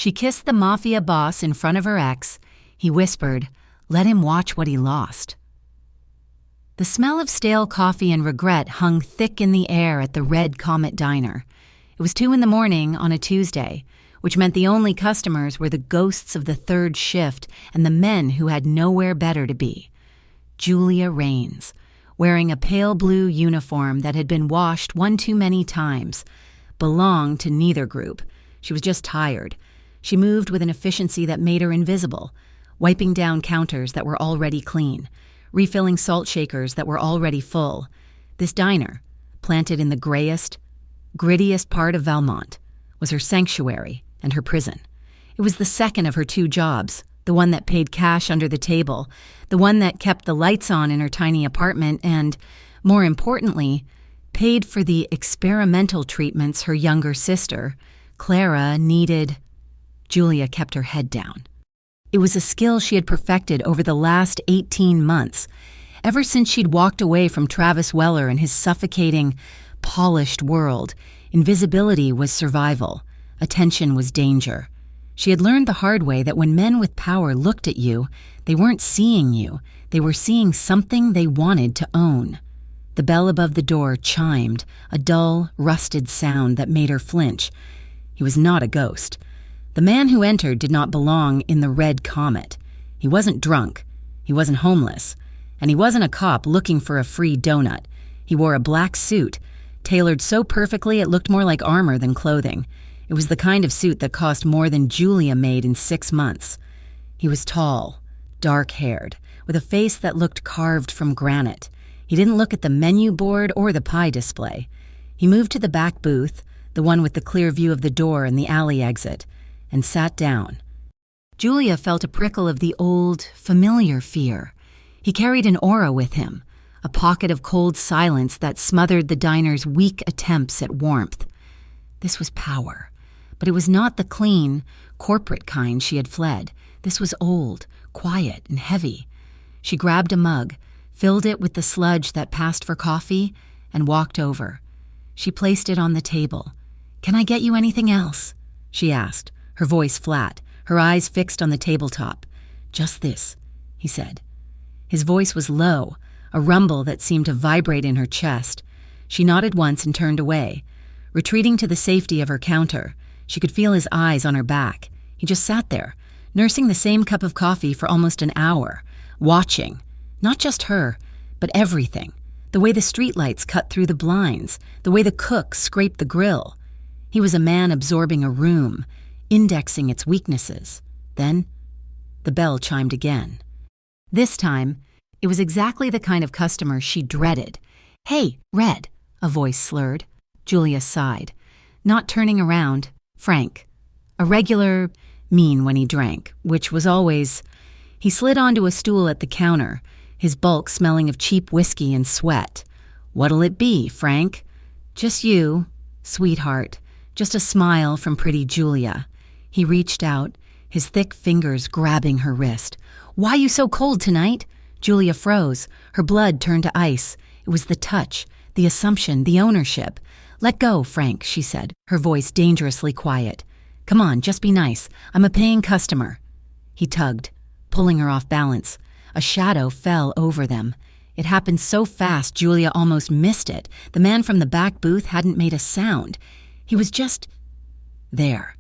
She kissed the mafia boss in front of her ex. He whispered, "Let him watch what he lost." The smell of stale coffee and regret hung thick in the air at the Red Comet Diner. It was 2 a.m. on a Tuesday, which meant the only customers were the ghosts of the third shift and the men who had nowhere better to be. Julia Rains, wearing a pale blue uniform that had been washed one too many times, belonged to neither group. She was just tired. She moved with an efficiency that made her invisible, wiping down counters that were already clean, refilling salt shakers that were already full. This diner, planted in the grayest, grittiest part of Valmont, was her sanctuary and her prison. It was the second of her 2 jobs, the one that paid cash under the table, the one that kept the lights on in her tiny apartment and, more importantly, paid for the experimental treatments her younger sister, Clara, needed. Julia kept her head down. It was a skill she had perfected over the last 18 months, ever since she'd walked away from Travis Weller and his suffocating, polished world. Invisibility was survival. Attention was danger. She had learned the hard way that when men with power looked at you, they weren't seeing you. They were seeing something they wanted to own. The bell above the door chimed, a dull, rusted sound that made her flinch. He was not a ghost. The man who entered did not belong in the Red Comet. He wasn't drunk. He wasn't homeless. And he wasn't a cop looking for a free donut. He wore a black suit, tailored so perfectly it looked more like armor than clothing. It was the kind of suit that cost more than Julia made in 6 months. He was tall, dark-haired, with a face that looked carved from granite. He didn't look at the menu board or the pie display. He moved to the back booth, the one with the clear view of the door and the alley exit, and sat down. Julia felt a prickle of the old, familiar fear. He carried an aura with him, a pocket of cold silence that smothered the diner's weak attempts at warmth. This was power, but it was not the clean, corporate kind she had fled. This was old, quiet, and heavy. She grabbed a mug, filled it with the sludge that passed for coffee, and walked over. She placed it on the table. "Can I get you anything else?" she asked, her voice flat, her eyes fixed on the tabletop. "Just this," he said. His voice was low, a rumble that seemed to vibrate in her chest. She nodded once and turned away. Retreating to the safety of her counter, she could feel his eyes on her back. He just sat there, nursing the same cup of coffee for almost an hour, watching, not just her, but everything. The way the streetlights cut through the blinds, the way the cook scraped the grill. He was a man absorbing a room, indexing its weaknesses. Then, the bell chimed again. This time, it was exactly the kind of customer she dreaded. "Hey, Red," a voice slurred. Julia sighed. Not turning around, Frank. A regular, mean when he drank, which was always... He slid onto a stool at the counter, his bulk smelling of cheap whiskey and sweat. "What'll it be, Frank?" "Just you, sweetheart." Just a smile from pretty Julia. He reached out, his thick fingers grabbing her wrist. "Why you so cold tonight?" Julia froze. Her blood turned to ice. It was the touch, the assumption, the ownership. "Let go, Frank," she said, her voice dangerously quiet. "Come on, just be nice. I'm a paying customer." He tugged, pulling her off balance. A shadow fell over them. It happened so fast Julia almost missed it. The man from the back booth hadn't made a sound. He was just there.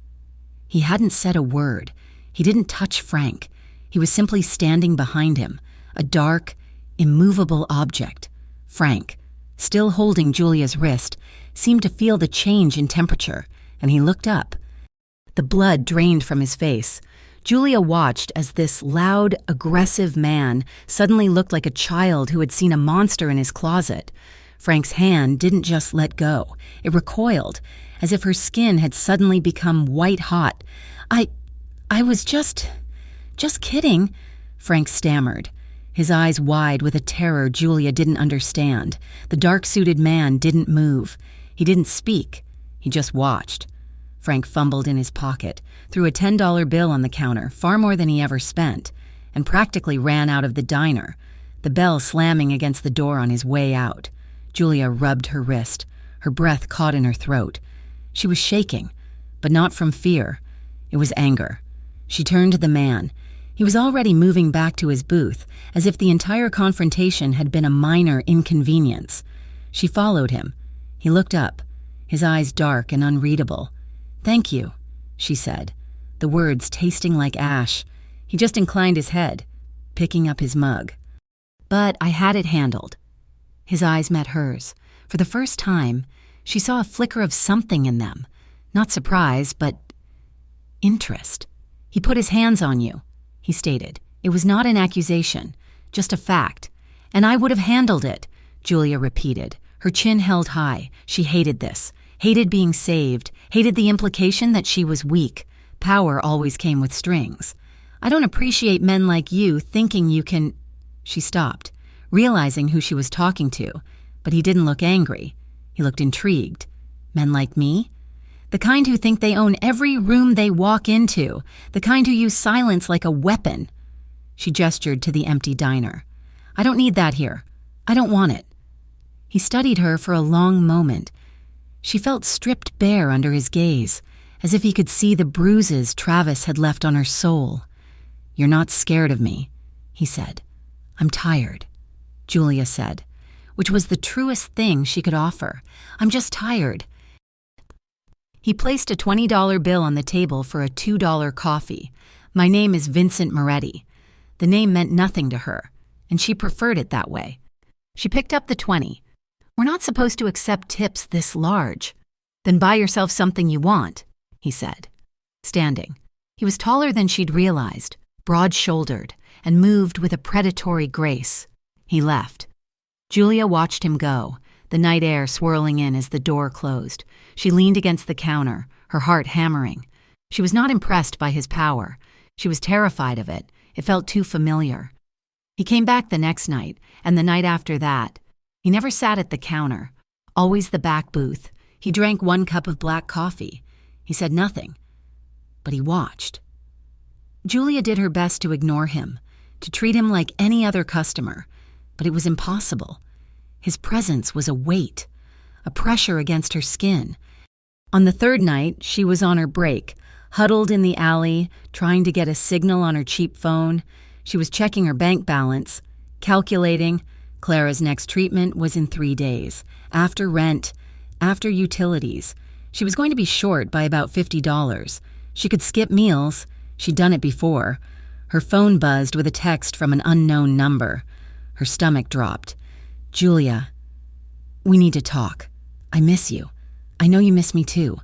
He hadn't said a word. He didn't touch Frank. He was simply standing behind him, a dark, immovable object. Frank, still holding Julia's wrist, seemed to feel the change in temperature, and he looked up. The blood drained from his face. Julia watched as this loud, aggressive man suddenly looked like a child who had seen a monster in his closet. Frank's hand didn't just let go. It recoiled, as if her skin had suddenly become white-hot. I was just kidding," Frank stammered, his eyes wide with a terror Julia didn't understand. The dark-suited man didn't move. He didn't speak. He just watched. Frank fumbled in his pocket, threw a $10 bill on the counter, far more than he ever spent, and practically ran out of the diner, the bell slamming against the door on his way out. Julia rubbed her wrist. Her breath caught in her throat. She was shaking, but not from fear. It was anger. She turned to the man. He was already moving back to his booth, as if the entire confrontation had been a minor inconvenience. She followed him. He looked up, his eyes dark and unreadable. "Thank you," she said, the words tasting like ash. He just inclined his head, picking up his mug. "But I had it handled." His eyes met hers. For the first time, she saw a flicker of something in them. Not surprise, but interest. "He put his hands on you," he stated. It was not an accusation, just a fact. "And I would have handled it," Julia repeated, her chin held high. She hated this, hated being saved, hated the implication that she was weak. Power always came with strings. "I don't appreciate men like you thinking you can—" She stopped, realizing who she was talking to, but he didn't look angry. He looked intrigued. "Men like me? The kind who think they own every room they walk into, the kind who use silence like a weapon." She gestured to the empty diner. "I don't need that here. I don't want it." He studied her for a long moment. She felt stripped bare under his gaze, as if he could see the bruises Travis had left on her soul. "You're not scared of me," he said. "I'm tired," Julia said, which was the truest thing she could offer. "I'm just tired." He placed a $20 bill on the table for a $2 coffee. "My name is Vincent Moretti." The name meant nothing to her, and she preferred it that way. She picked up the 20. "We're not supposed to accept tips this large." "Then buy yourself something you want," he said, standing. He was taller than she'd realized, broad-shouldered, and moved with a predatory grace. He left. Julia watched him go, the night air swirling in as the door closed. She leaned against the counter, her heart hammering. She was not impressed by his power. She was terrified of it. It felt too familiar. He came back the next night, and the night after that. He never sat at the counter, always the back booth. He drank 1 cup of black coffee. He said nothing, but he watched. Julia did her best to ignore him, to treat him like any other customer, but it was impossible. His presence was a weight, a pressure against her skin. On the 3rd night, she was on her break, huddled in the alley, trying to get a signal on her cheap phone. She was checking her bank balance, calculating. Clara's next treatment was in 3 days, after rent, after utilities. She was going to be short by about $50. She could skip meals. She'd done it before. Her phone buzzed with a text from an unknown number. Her stomach dropped. "Julia, we need to talk. I miss you. I know you miss me too.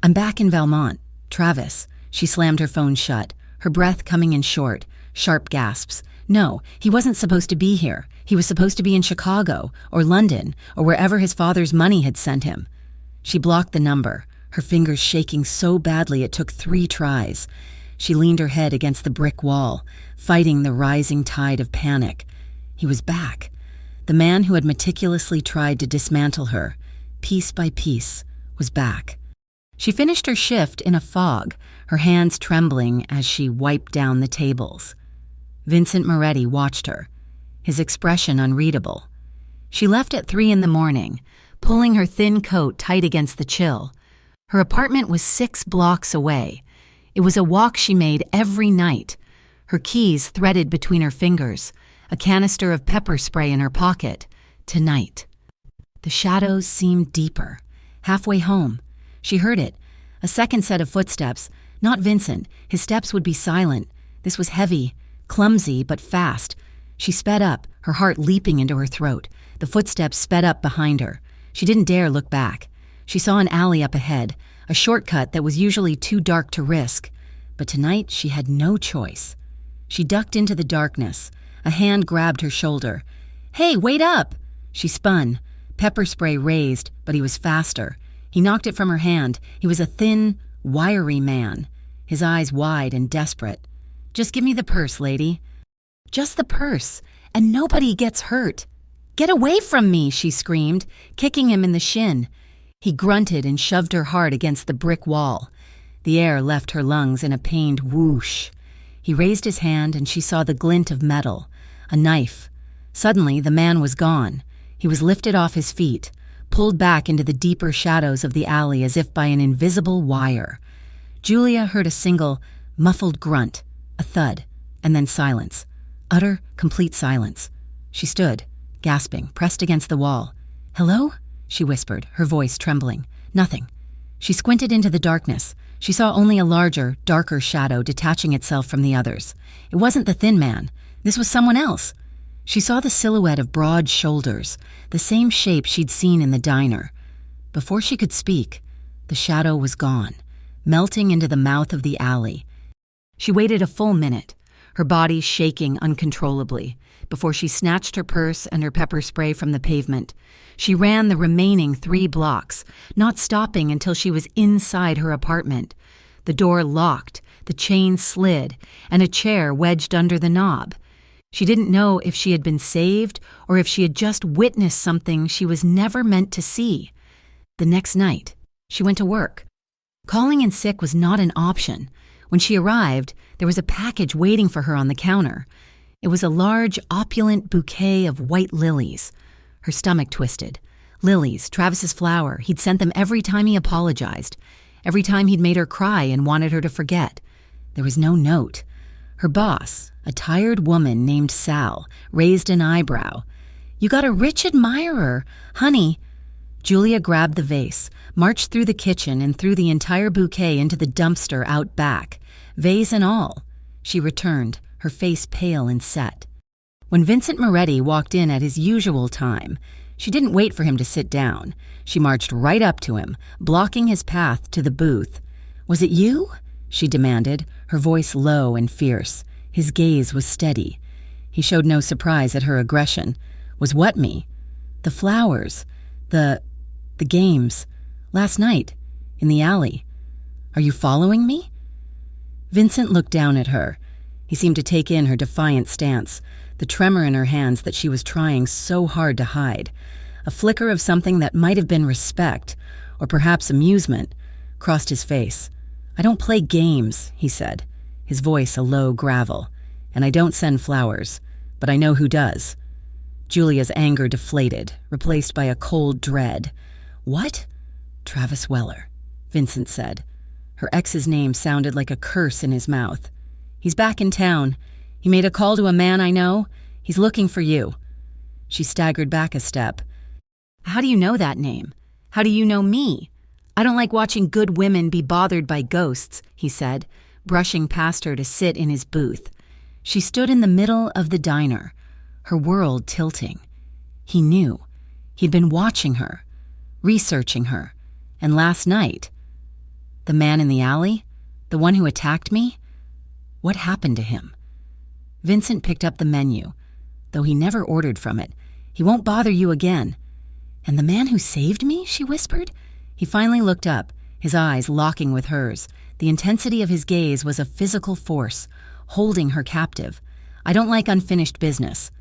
I'm back in Valmont. Travis." She slammed her phone shut, her breath coming in short, sharp gasps. No, he wasn't supposed to be here. He was supposed to be in Chicago, or London, or wherever his father's money had sent him. She blocked the number, her fingers shaking so badly it took 3 tries. She leaned her head against the brick wall, fighting the rising tide of panic. He was back. The man who had meticulously tried to dismantle her, piece by piece, was back. She finished her shift in a fog, her hands trembling as she wiped down the tables. Vincent Moretti watched her, his expression unreadable. She left at 3 in the morning, pulling her thin coat tight against the chill. Her apartment was 6 blocks away. It was a walk she made every night, her keys threaded between her fingers, a canister of pepper spray in her pocket. Tonight. The shadows seemed deeper. Halfway home, she heard it, a second set of footsteps. Not Vincent. His steps would be silent. This was heavy, clumsy, but fast. She sped up, her heart leaping into her throat. The footsteps sped up behind her. She didn't dare look back. She saw an alley up ahead, a shortcut that was usually too dark to risk. But tonight she had no choice. She ducked into the darkness. A hand grabbed her shoulder. "Hey, wait up!" She spun. Pepper spray raised, but he was faster. He knocked it from her hand. He was a thin, wiry man, his eyes wide and desperate. "Just give me the purse, lady." "Just the purse, and nobody gets hurt." "Get away from me," she screamed, kicking him in the shin. He grunted and shoved her hard against the brick wall. The air left her lungs in a pained whoosh. He raised his hand and she saw the glint of metal, a knife. Suddenly, the man was gone. He was lifted off his feet, pulled back into the deeper shadows of the alley as if by an invisible wire. Julia heard a single, muffled grunt, a thud, and then silence. Utter, complete silence. She stood, gasping, pressed against the wall. "Hello?" she whispered, her voice trembling. Nothing. She squinted into the darkness. She saw only a larger, darker shadow detaching itself from the others. It wasn't the thin man. This was someone else. She saw the silhouette of broad shoulders, the same shape she'd seen in the diner. Before she could speak, the shadow was gone, melting into the mouth of the alley. She waited a full minute, her body shaking uncontrollably, before she snatched her purse and her pepper spray from the pavement. She ran the remaining 3 blocks, not stopping until she was inside her apartment. The door locked, the chain slid, and a chair wedged under the knob. She didn't know if she had been saved or if she had just witnessed something she was never meant to see. The next night, she went to work. Calling in sick was not an option. When she arrived, there was a package waiting for her on the counter. It was a large, opulent bouquet of white lilies. Her stomach twisted. Lilies, Travis's flower. He'd sent them every time he apologized, every time he'd made her cry and wanted her to forget. There was no note. Her boss, a tired woman named Sal, raised an eyebrow. "You got a rich admirer, honey." Julia grabbed the vase, marched through the kitchen and threw the entire bouquet into the dumpster out back, vase and all. She returned, her face pale and set. When Vincent Moretti walked in at his usual time, she didn't wait for him to sit down. She marched right up to him, blocking his path to the booth. "Was it you?" she demanded, her voice low and fierce. His gaze was steady. He showed no surprise at her aggression. "Was what me?" "The flowers. The games. Last night. In the alley. Are you following me?" Vincent looked down at her. He seemed to take in her defiant stance, the tremor in her hands that she was trying so hard to hide. A flicker of something that might have been respect, or perhaps amusement, crossed his face. "I don't play games," he said, his voice a low gravel. "And I don't send flowers, but I know who does." Julia's anger deflated, replaced by a cold dread. "What?" "Travis Weller," Vincent said. Her ex's name sounded like a curse in his mouth. "He's back in town. He made a call to a man I know. He's looking for you." She staggered back a step. "How do you know that name? How do you know me? I don't like watching good women be bothered by ghosts," he said, brushing past her to sit in his booth. She stood in the middle of the diner, her world tilting. He knew. He'd been watching her, researching her, and last night, the man in the alley, the one who attacked me, what happened to him? Vincent picked up the menu. Though he never ordered from it. "He won't bother you again." "And the man who saved me?" she whispered. He finally looked up, his eyes locking with hers. The intensity of his gaze was a physical force, holding her captive. "I don't like unfinished business."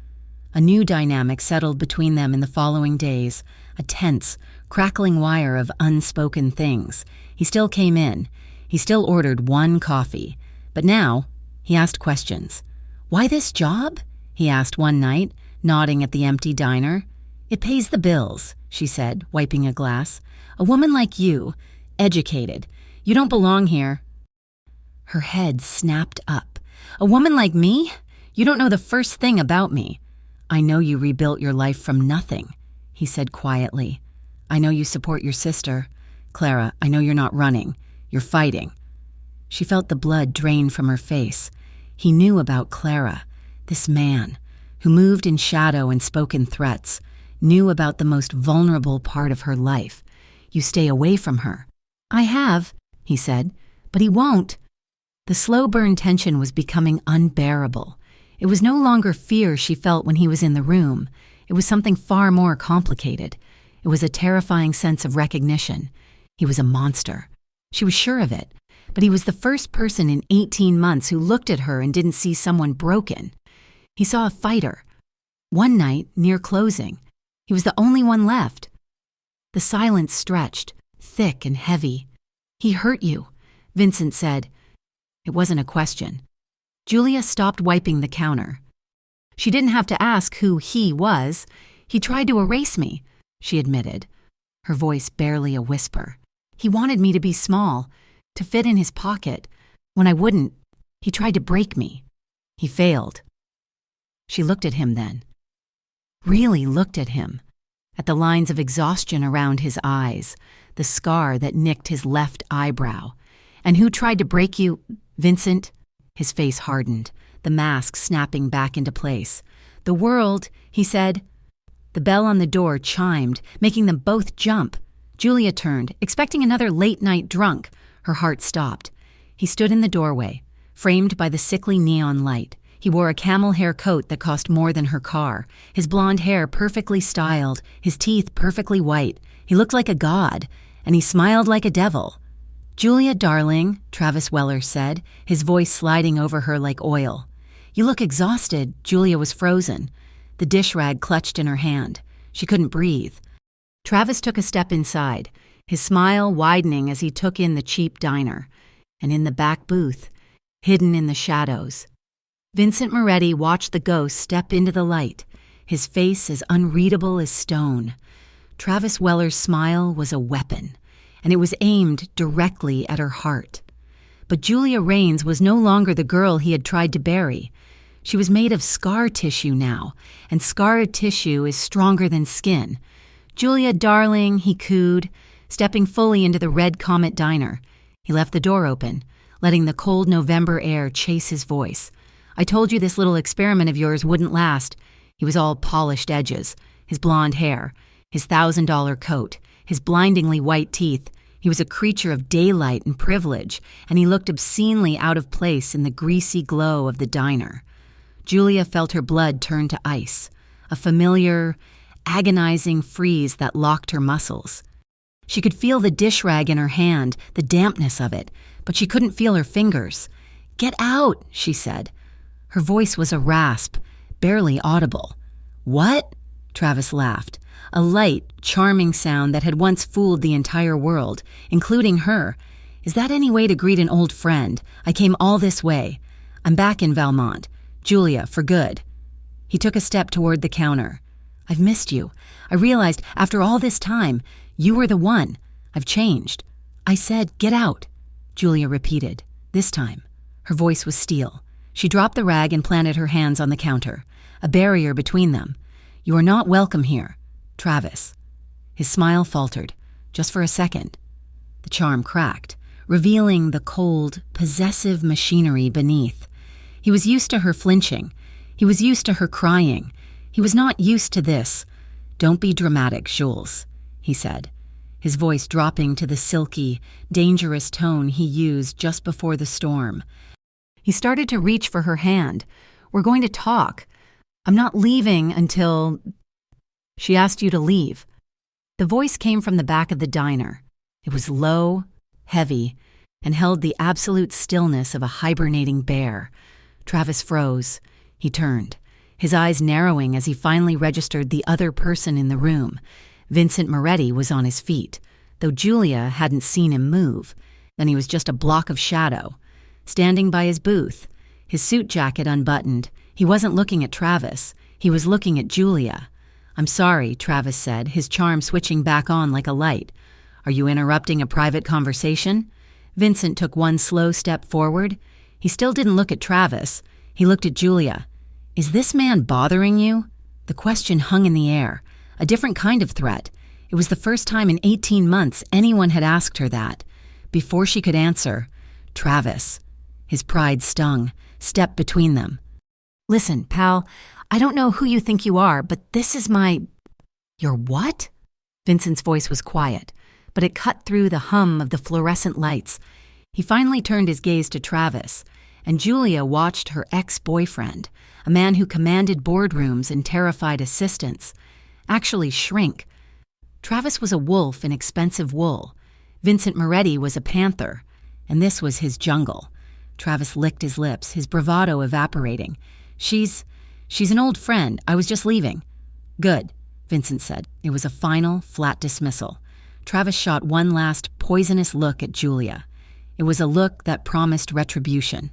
A new dynamic settled between them in the following days, a tense, crackling wire of unspoken things. He still came in. He still ordered 1 coffee. But now, he asked questions. "Why this job?" he asked one night, nodding at the empty diner. "It pays the bills," she said, wiping a glass. "A woman like you, educated. You don't belong here." Her head snapped up. "A woman like me? You don't know the first thing about me." "I know you rebuilt your life from nothing," he said quietly. "I know you support your sister. Clara, I know you're not running. You're fighting." She felt the blood drain from her face. He knew about Clara, this man, who moved in shadow and spoke in threats, knew about the most vulnerable part of her life. "You stay away from her." "I have," he said, "but he won't." The slow burn tension was becoming unbearable. It was no longer fear she felt when he was in the room. It was something far more complicated. It was a terrifying sense of recognition. He was a monster. She was sure of it. But he was the first person in 18 months who looked at her and didn't see someone broken. He saw a fighter. One night, near closing, he was the only one left. The silence stretched, thick and heavy. "He hurt you," Vincent said. It wasn't a question. Julia stopped wiping the counter. She didn't have to ask who he was. "He tried to erase me," she admitted, her voice barely a whisper. "He wanted me to be small. to fit in his pocket. When I wouldn't, he tried to break me. He failed. She looked at him then. Really looked at him. At the lines of exhaustion around his eyes, the scar that nicked his left eyebrow. And who tried to break you, Vincent? His face hardened, the mask snapping back into place. The world, he said. The bell on the door chimed, making them both jump. Julia turned, expecting another late-night drunk. Her heart stopped. He stood in the doorway, framed by the sickly neon light. He wore a camel hair coat that cost more than her car, his blonde hair perfectly styled, his teeth perfectly white. He looked like a god, and he smiled like a devil. "Julia, darling," Travis Weller said, his voice sliding over her like oil. "You look exhausted." Julia was frozen. The dish rag clutched in her hand. She couldn't breathe. Travis took a step inside, his smile widening as he took in the cheap diner. And in the back booth, hidden in the shadows, Vincent Moretti watched the ghost step into the light, his face as unreadable as stone. Travis Weller's smile was a weapon, and it was aimed directly at her heart. But Julia Raines was no longer the girl he had tried to bury. She was made of scar tissue now, and scar tissue is stronger than skin. "Julia, darling," he cooed, stepping fully into the Red Comet diner. He left the door open, letting the cold November air chase his voice. "I told you this little experiment of yours wouldn't last." He was all polished edges, his blonde hair, his $1,000 coat, his blindingly white teeth. He was a creature of daylight and privilege, and he looked obscenely out of place in the greasy glow of the diner. Julia felt her blood turn to ice, a familiar, agonizing freeze that locked her muscles. She could feel the dish rag in her hand, the dampness of it, but she couldn't feel her fingers. "Get out," she said. Her voice was a rasp, barely audible. "What?" Travis laughed, a light, charming sound that had once fooled the entire world, including her. "Is that any way to greet an old friend? I came all this way. I'm back in Valmont. Julia, for good." He took a step toward the counter. "I've missed you. I realized, after all this time, you were the one. I've changed." "I said, get out," Julia repeated. This time, her voice was steel. She dropped the rag and planted her hands on the counter, a barrier between them. "You are not welcome here, Travis." His smile faltered, just for a second. The charm cracked, revealing the cold, possessive machinery beneath. He was used to her flinching. He was used to her crying. He was not used to this. "Don't be dramatic, Jules," he said, his voice dropping to the silky, dangerous tone he used just before the storm. He started to reach for her hand. "We're going to talk. I'm not leaving until—" "She asked you to leave." The voice came from the back of the diner. It was low, heavy, and held the absolute stillness of a hibernating bear. Travis froze. He turned, his eyes narrowing as he finally registered the other person in the room. Vincent Moretti was on his feet, though Julia hadn't seen him move. Then he was just a block of shadow, standing by his booth, his suit jacket unbuttoned. He wasn't looking at Travis. He was looking at Julia. "I'm sorry," Travis said, his charm switching back on like a light. "Are you interrupting a private conversation?" Vincent took one slow step forward. He still didn't look at Travis. He looked at Julia. "Is this man bothering you?" The question hung in the air, a different kind of threat. It was the first time in 18 months anyone had asked her that. Before she could answer, Travis, his pride stung, stepped between them. "Listen, pal, I don't know who you think you are, but this is my—" "Your what?" Vincent's voice was quiet, but it cut through the hum of the fluorescent lights. He finally turned his gaze to Travis, and Julia watched her ex-boyfriend, a man who commanded boardrooms and terrified assistants, actually shrink. Travis was a wolf in expensive wool. Vincent Moretti was a panther, and this was his jungle. Travis licked his lips, his bravado evaporating. She's an old friend. I was just leaving." "Good," Vincent said. It was a final, flat dismissal. Travis shot one last poisonous look at Julia. It was a look that promised retribution.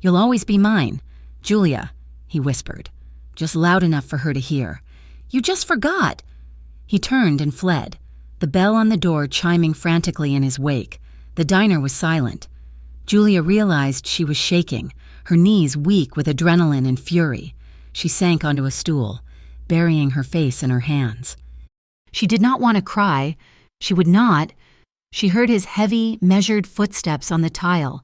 "You'll always be mine. Julia," he whispered, just loud enough for her to hear. "You just forgot." He turned and fled, the bell on the door chiming frantically in his wake. The diner was silent. Julia realized she was shaking, her knees weak with adrenaline and fury. She sank onto a stool, burying her face in her hands. She did not want to cry. She would not. She heard his heavy, measured footsteps on the tile.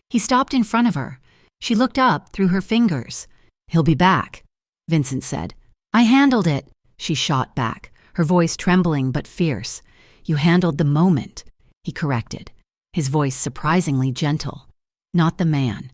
He stopped in front of her. She looked up through her fingers. "He'll be back," Vincent said. "I handled it," she shot back, her voice trembling but fierce. "You handled the moment," he corrected, his voice surprisingly gentle. "Not the man.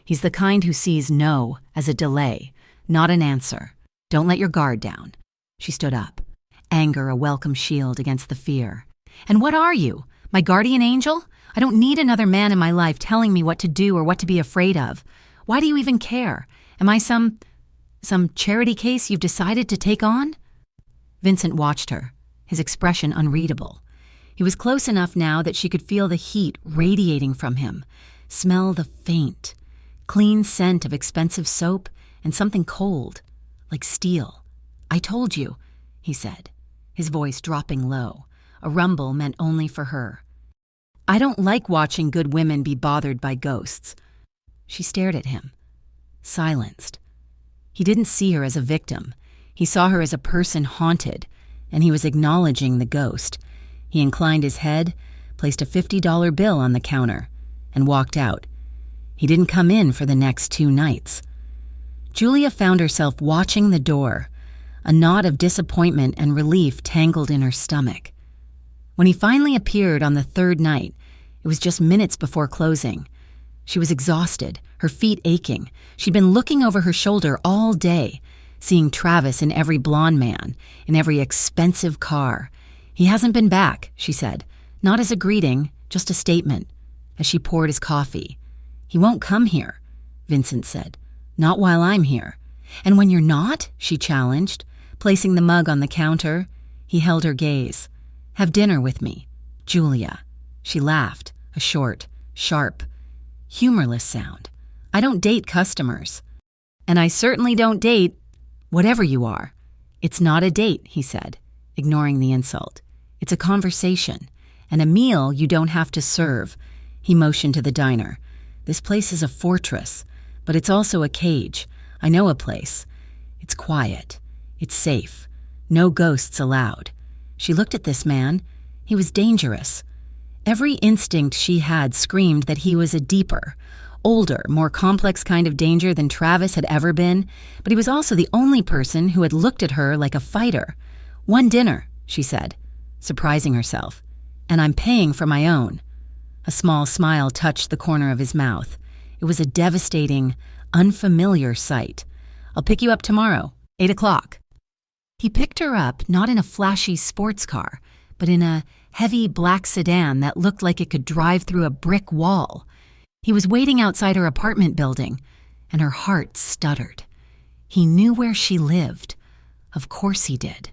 He's the kind who sees no as a delay, not an answer. Don't let your guard down." She stood up, anger a welcome shield against the fear. "And what are you? My guardian angel? I don't need another man in my life telling me what to do or what to be afraid of. Why do you even care? Am I some charity case you've decided to take on?" Vincent watched her, his expression unreadable. He was close enough now that she could feel the heat radiating from him, smell the faint, clean scent of expensive soap and something cold, like steel. "I told you," he said, his voice dropping low, a rumble meant only for her. "I don't like watching good women be bothered by ghosts." She stared at him, silenced. He didn't see her as a victim. He saw her as a person haunted, and he was acknowledging the ghost. He inclined his head, placed a $50 bill on the counter, and walked out. He didn't come in for the next 2 nights. Julia found herself watching the door, a knot of disappointment and relief tangled in her stomach. When he finally appeared on the 3rd night, it was just minutes before closing. She was exhausted, her feet aching. She'd been looking over her shoulder all day, seeing Travis in every blonde man, in every expensive car. "He hasn't been back," she said, not as a greeting, just a statement, as she poured his coffee. "He won't come here," Vincent said. "Not while I'm here." "And when you're not?" she challenged, placing the mug on the counter. He held her gaze. "Have dinner with me, Julia." She laughed, a short, sharp, humorless sound. "I don't date customers. And I certainly don't date whatever you are." "It's not a date," he said, ignoring the insult. "It's a conversation, and a meal you don't have to serve." He motioned to the diner. "This place is a fortress, but it's also a cage. I know a place. It's quiet. It's safe. No ghosts allowed." She looked at this man. He was dangerous. Every instinct she had screamed that he was a deeper, older, more complex kind of danger than Travis had ever been, but he was also the only person who had looked at her like a fighter. "One dinner," she said, surprising herself, "and I'm paying for my own." A small smile touched the corner of his mouth. It was a devastating, unfamiliar sight. "I'll pick you up tomorrow, 8 o'clock. He picked her up not in a flashy sports car, but in a heavy black sedan that looked like it could drive through a brick wall. He was waiting outside her apartment building, and her heart stuttered. He knew where she lived. Of course he did.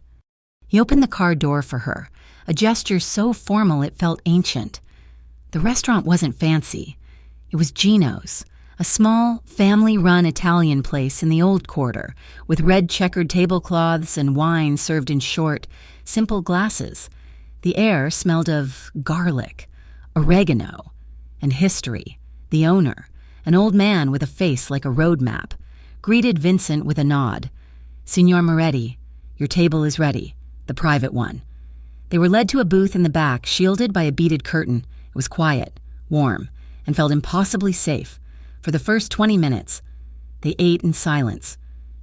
He opened the car door for her, a gesture so formal it felt ancient. The restaurant wasn't fancy. It was Gino's, a small, family-run Italian place in the Old Quarter, with red checkered tablecloths and wine served in short, simple glasses. The air smelled of garlic, oregano, and history. The owner, an old man with a face like a road map, greeted Vincent with a nod. "Signor Moretti, your table is ready, the private one." They were led to a booth in the back, shielded by a beaded curtain. It was quiet, warm, and felt impossibly safe. For the first 20 minutes, they ate in silence.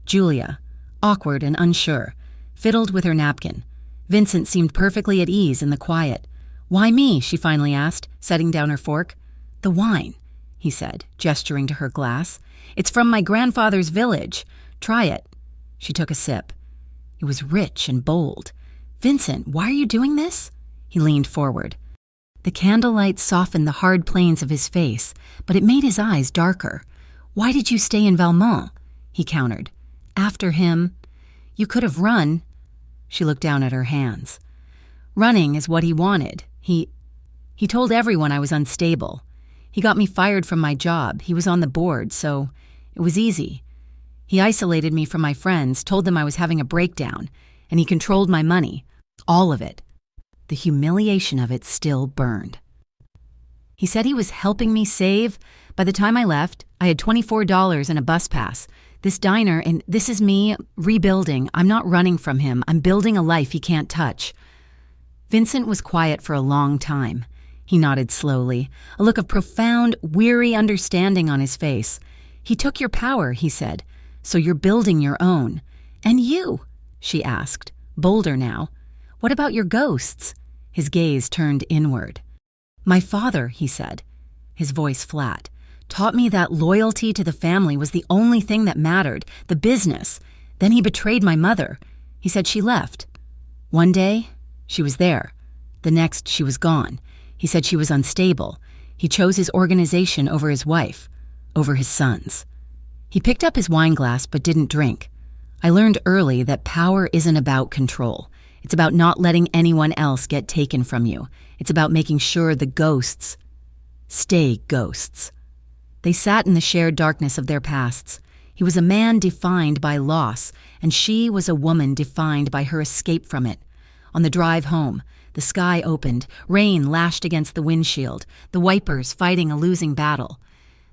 Julia, awkward and unsure, fiddled with her napkin. Vincent seemed perfectly at ease in the quiet. "Why me?" she finally asked, setting down her fork. "The wine," he said, gesturing to her glass. "It's from my grandfather's village. Try it." She took a sip. It was rich and bold. "Vincent, why are you doing this?" He leaned forward. The candlelight softened the hard planes of his face, but it made his eyes darker. "Why did you stay in Valmont?" he countered. "After him, you could have run." She looked down at her hands. "Running is what he wanted. He told everyone I was unstable. He got me fired from my job. He was on the board, so it was easy. He isolated me from my friends, told them I was having a breakdown, and he controlled my money. All of it. The humiliation of it still burned. He said he was helping me save. By the time I left, I had $24 and a bus pass. This diner, and this is me rebuilding. I'm not running from him. I'm building a life he can't touch." Vincent was quiet for a long time. He nodded slowly, a look of profound, weary understanding on his face. "He took your power," he said, "so you're building your own." "And you?" she asked, bolder now. "What about your ghosts?" His gaze turned inward. "My father," he said, his voice flat, "taught me that loyalty to the family was the only thing that mattered, the business. Then he betrayed my mother. He said she left. One day, she was there. The next, she was gone. He said she was unstable. He chose his organization over his wife, over his sons." He picked up his wine glass but didn't drink. "I learned early that power isn't about control. It's about not letting anyone else get taken from you. It's about making sure the ghosts stay ghosts." They sat in the shared darkness of their pasts. He was a man defined by loss, and she was a woman defined by her escape from it. On the drive home, the sky opened, rain lashed against the windshield, the wipers fighting a losing battle.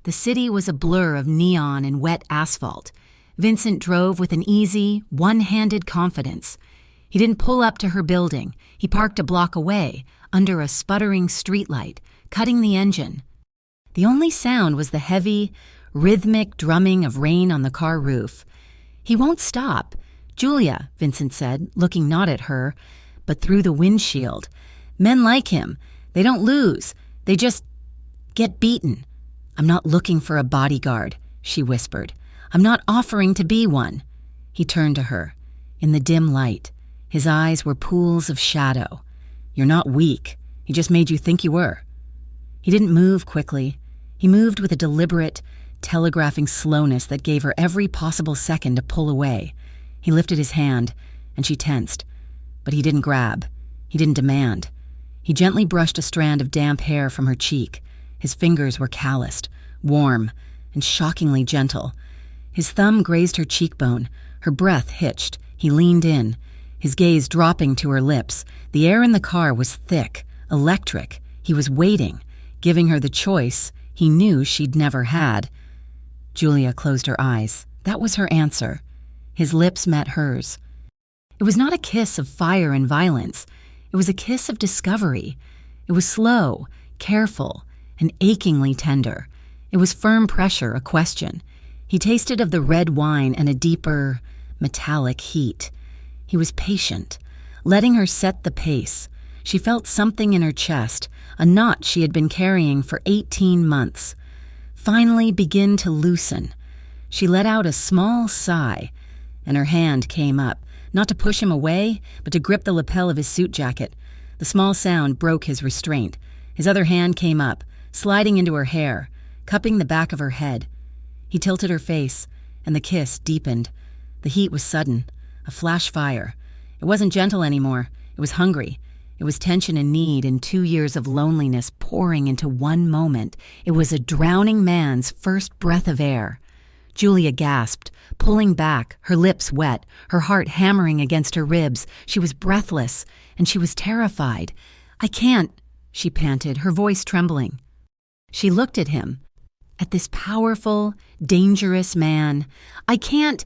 The city was a blur of neon and wet asphalt. Vincent drove with an easy, one-handed confidence. He didn't pull up to her building. He parked a block away, under a sputtering streetlight, cutting the engine. The only sound was the heavy, rhythmic drumming of rain on the car roof. "He won't stop." "Julia," Vincent said, looking not at her, but through the windshield. "Men like him. They don't lose. They just get beaten." "I'm not looking for a bodyguard," she whispered. "I'm not offering to be one." He turned to her. In the dim light, his eyes were pools of shadow. "You're not weak. He just made you think you were." He didn't move quickly. He moved with a deliberate, telegraphing slowness that gave her every possible second to pull away. He lifted his hand, and she tensed. But he didn't grab. He didn't demand. He gently brushed a strand of damp hair from her cheek. His fingers were calloused, warm, and shockingly gentle. His thumb grazed her cheekbone. Her breath hitched. He leaned in, his gaze dropping to her lips. The air in the car was thick, electric. He was waiting, giving her the choice he knew she'd never had. Julia closed her eyes. That was her answer. His lips met hers. It was not a kiss of fire and violence. It was a kiss of discovery. It was slow, careful, and achingly tender. It was firm pressure, a question. He tasted of the red wine and a deeper, metallic heat. He was patient, letting her set the pace. She felt something in her chest, a knot she had been carrying for 18 months, finally begin to loosen. She let out a small sigh, and her hand came up, not to push him away, but to grip the lapel of his suit jacket. The small sound broke his restraint. His other hand came up, sliding into her hair, cupping the back of her head. He tilted her face, and the kiss deepened. The heat was sudden, a flash fire. It wasn't gentle anymore. It was hungry. It was tension and need and 2 years of loneliness pouring into one moment. It was a drowning man's first breath of air. Julia gasped, pulling back, her lips wet, her heart hammering against her ribs. She was breathless, and she was terrified. "I can't," she panted, her voice trembling. She looked at him, at this powerful, dangerous man. "I can't.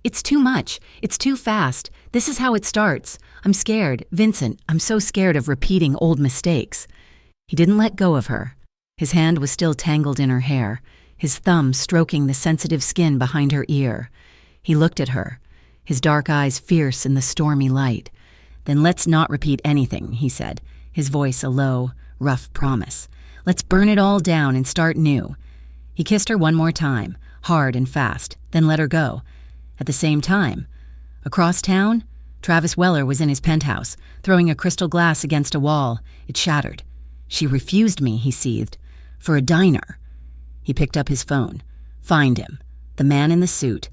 It's too much. It's too fast. This is how it starts. I'm scared. Vincent, I'm so scared of repeating old mistakes." He didn't let go of her. His hand was still tangled in her hair, his thumb stroking the sensitive skin behind her ear. He looked at her, his dark eyes fierce in the stormy light. "Then let's not repeat anything," he said, his voice a low, rough promise. "Let's burn it all down and start new." He kissed her one more time, hard and fast, then let her go. At the same time, across town, Travis Weller was in his penthouse, throwing a crystal glass against a wall. It shattered. "She refused me," he seethed. "For a diner." He picked up his phone. "Find him. The man in the suit.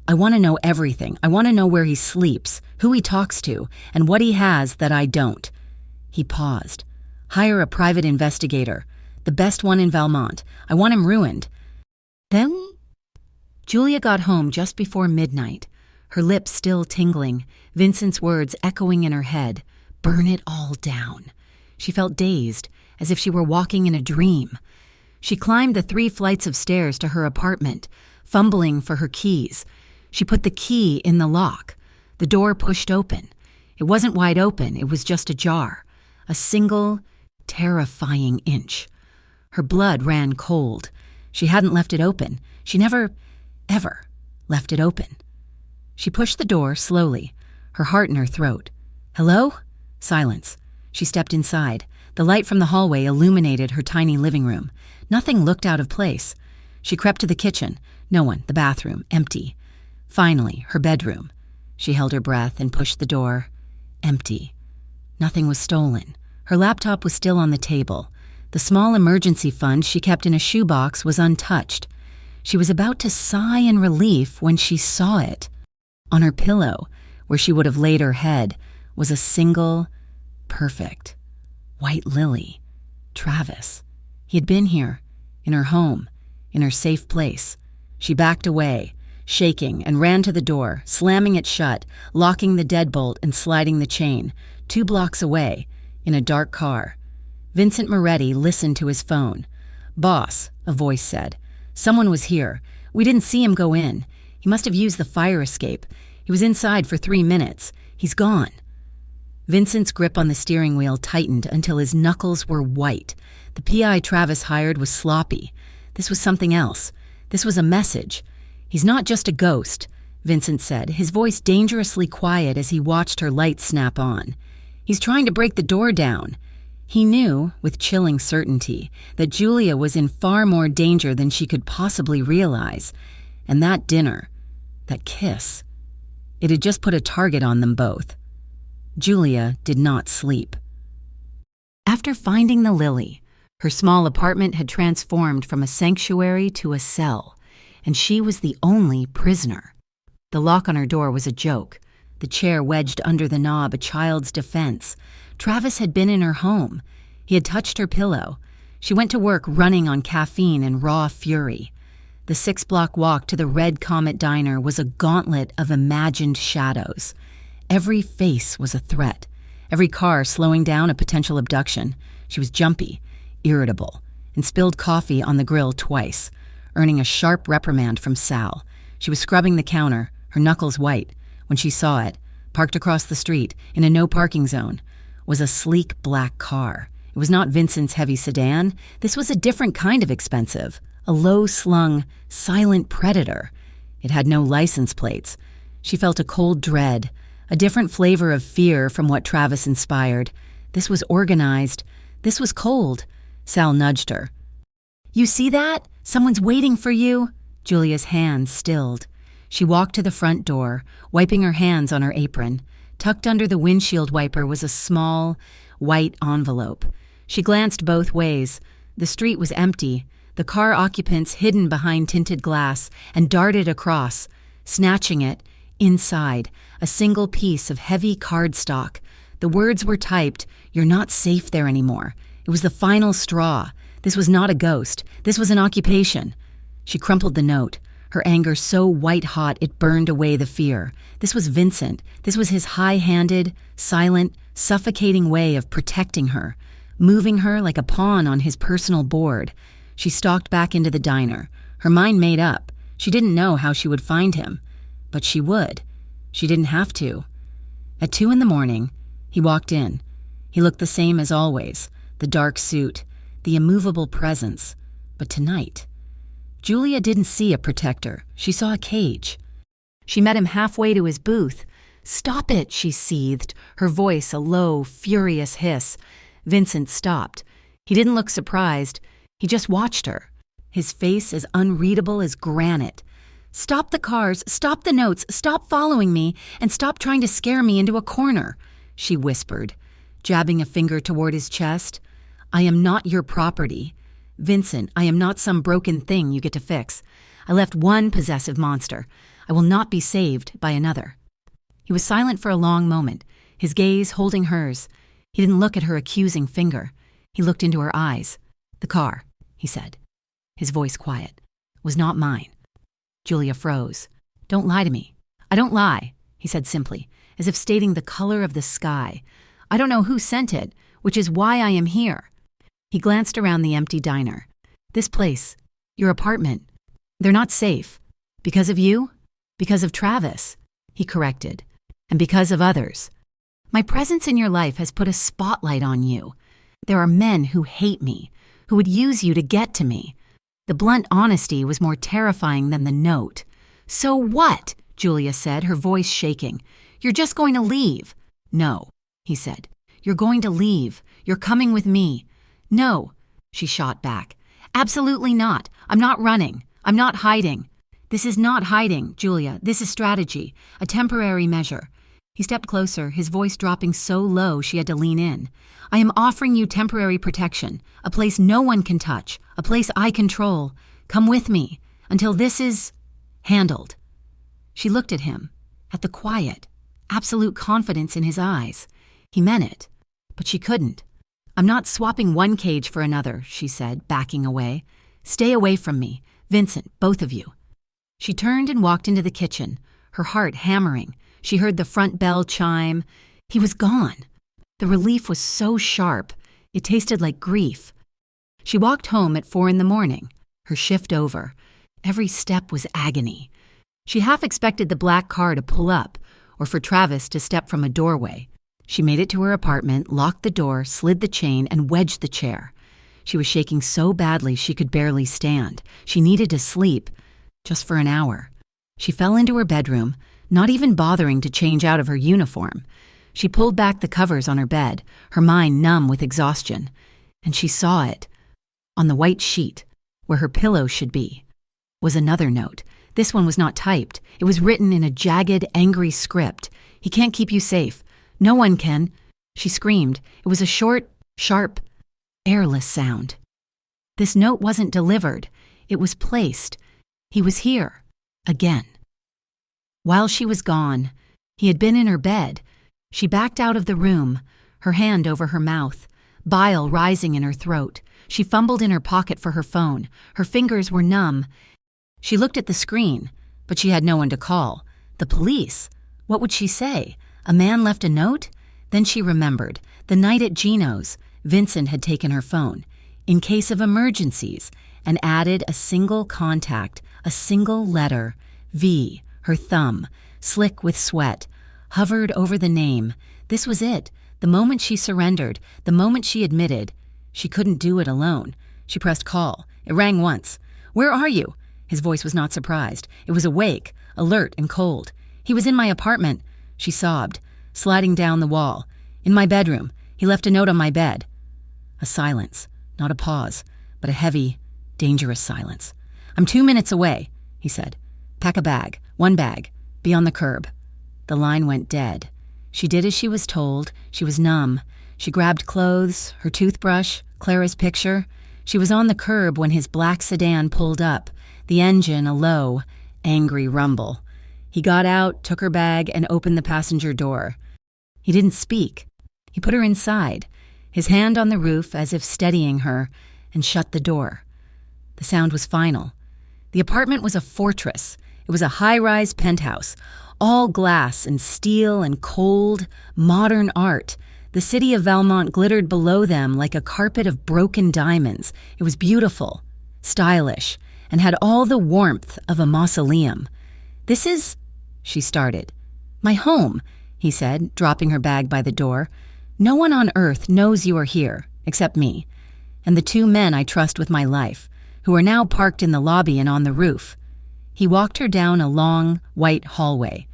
I want to know everything. I want to know where he sleeps, who he talks to, and what he has that I don't." He paused. "Hire a private investigator. The best one in Valmont. I want him ruined." Then Julia got home just before midnight, her lips still tingling, Vincent's words echoing in her head. Burn it all down. She felt dazed, as if she were walking in a dream. She climbed the 3 flights of stairs to her apartment, fumbling for her keys. She put the key in the lock. The door pushed open. It wasn't wide open, it was just ajar. A single, terrifying inch. Her blood ran cold. She hadn't left it open. She never, ever left it open. She pushed the door slowly, her heart in her throat. Hello? Silence. She stepped inside. The light from the hallway illuminated her tiny living room. Nothing looked out of place. She crept to the kitchen. No one. The bathroom. Empty. Finally, her bedroom. She held her breath and pushed the door. Empty. Nothing was stolen. Her laptop was still on the table. The small emergency fund she kept in a shoebox was untouched. She was about to sigh in relief when she saw it. On her pillow, where she would have laid her head, was a single, perfect, white lily. Travis. He had been here, in her home, in her safe place. She backed away, shaking, and ran to the door, slamming it shut, locking the deadbolt and sliding the chain, 2 blocks away, in a dark car. Vincent Moretti listened to his phone. "Boss," a voice said. "Someone was here. We didn't see him go in. He must have used the fire escape. He was inside for 3 minutes. He's gone." Vincent's grip on the steering wheel tightened until his knuckles were white. The PI Travis hired was sloppy. This was something else. This was a message. "He's not just a ghost," Vincent said, his voice dangerously quiet as he watched her lights snap on. "He's trying to break the door down." He knew, with chilling certainty, that Julia was in far more danger than she could possibly realize. And that dinner, that kiss, it had just put a target on them both. Julia did not sleep. After finding the lily, her small apartment had transformed from a sanctuary to a cell, and she was the only prisoner. The lock on her door was a joke, the chair wedged under the knob a child's defense. Travis had been in her home. He had touched her pillow. She went to work running on caffeine and raw fury. The 6-block walk to the Red Comet Diner was a gauntlet of imagined shadows. Every face was a threat. Every car slowing down a potential abduction. She was jumpy, irritable, and spilled coffee on the grill twice, earning a sharp reprimand from Sal. She was scrubbing the counter, her knuckles white, when she saw it, parked across the street, in a no-parking zone, was a sleek black car. It was not Vincent's heavy sedan. This was a different kind of expensive, a low-slung, silent predator. It had no license plates. She felt a cold dread, a different flavor of fear from what Travis inspired. This was organized. This was cold. Sal nudged her. "You see that? Someone's waiting for you." Julia's hands stilled. She walked to the front door, wiping her hands on her apron. Tucked under the windshield wiper was a small, white envelope. She glanced both ways. The street was empty, the car occupants hidden behind tinted glass, and darted across, snatching it. Inside, a single piece of heavy cardstock. The words were typed, "You're not safe there anymore." It was the final straw. This was not a ghost. This was an occupation. She crumpled the note, her anger so white-hot it burned away the fear. This was Vincent. This was his high-handed, silent, suffocating way of protecting her, moving her like a pawn on his personal board. She stalked back into the diner, her mind made up. She didn't know how she would find him, but she would. She didn't have to. At 2 a.m, he walked in. He looked the same as always, the dark suit, the immovable presence. But tonight, Julia didn't see a protector. She saw a cage. She met him halfway to his booth. "Stop it," she seethed, her voice a low, furious hiss. Vincent stopped. He didn't look surprised. He just watched her, his face as unreadable as granite. "Stop the cars, stop the notes, stop following me, and stop trying to scare me into a corner," she whispered, jabbing a finger toward his chest. "I am not your property. Vincent, I am not some broken thing you get to fix. I left one possessive monster. I will not be saved by another." He was silent for a long moment, his gaze holding hers. He didn't look at her accusing finger. He looked into her eyes. "The car," he said, his voice quiet, "was not mine." Julia froze. "Don't lie to me." "I don't lie," he said simply, as if stating the color of the sky. "I don't know who sent it, which is why I am here." He glanced around the empty diner. This place, your apartment, they're not safe. Because of you? Because of Travis, he corrected, and because of others. My presence in your life has put a spotlight on you. There are men who hate me, who would use you to get to me. The blunt honesty was more terrifying than the note. So what? Julia said, her voice shaking. You're just going to leave. No, he said. You're going to leave. You're coming with me. No, she shot back. Absolutely not. I'm not running. I'm not hiding. This is not hiding, Julia. This is strategy, a temporary measure. He stepped closer, his voice dropping so low she had to lean in. I am offering you temporary protection, a place no one can touch, a place I control. Come with me, until this is handled. She looked at him, at the quiet, absolute confidence in his eyes. He meant it, but she couldn't. I'm not swapping one cage for another, she said, backing away. Stay away from me, Vincent, both of you. She turned and walked into the kitchen, her heart hammering. She heard the front bell chime. He was gone. The relief was so sharp, it tasted like grief. She walked home at 4 a.m, her shift over. Every step was agony. She half expected the black car to pull up, or for Travis to step from a doorway. She made it to her apartment, locked the door, slid the chain, and wedged the chair. She was shaking so badly she could barely stand. She needed to sleep, just for an hour. She fell into her bedroom, not even bothering to change out of her uniform. She pulled back the covers on her bed, her mind numb with exhaustion. And she saw it. On the white sheet, where her pillow should be, was another note. This one was not typed. It was written in a jagged, angry script. He can't keep you safe. No one can. She screamed. It was a short, sharp, airless sound. This note wasn't delivered. It was placed. He was here. Again. While she was gone, he had been in her bed. She backed out of the room, her hand over her mouth, bile rising in her throat. She fumbled in her pocket for her phone. Her fingers were numb. She looked at the screen, but she had no one to call. The police. What would she say? A man left a note? Then she remembered. The night at Gino's, Vincent had taken her phone, in case of emergencies, and added a single contact, a single letter, V, her thumb, slick with sweat, hovered over the name. This was it. The moment she surrendered, the moment she admitted, she couldn't do it alone. She pressed call. It rang once. Where are you? His voice was not surprised. It was awake, alert and cold. He was in my apartment, she sobbed, sliding down the wall. In my bedroom. He left a note on my bed. A silence, not a pause, but a heavy, dangerous silence. I'm 2 minutes away, he said. Pack a bag, 1 bag, be on the curb. The line went dead. She did as she was told. She was numb. She grabbed clothes, her toothbrush, Clara's picture. She was on the curb when his black sedan pulled up, the engine a low, angry rumble. He got out, took her bag, and opened the passenger door. He didn't speak. He put her inside, his hand on the roof as if steadying her, and shut the door. The sound was final. The apartment was a fortress. It was a high-rise penthouse, all glass and steel and cold, modern art. The city of Valmont glittered below them like a carpet of broken diamonds. It was beautiful, stylish, and had all the warmth of a mausoleum. This is, she started. My home, he said, dropping her bag by the door. No one on earth knows you are here, except me, and the 2 men I trust with my life, who are now parked in the lobby and on the roof. He walked her down a long, white hallway.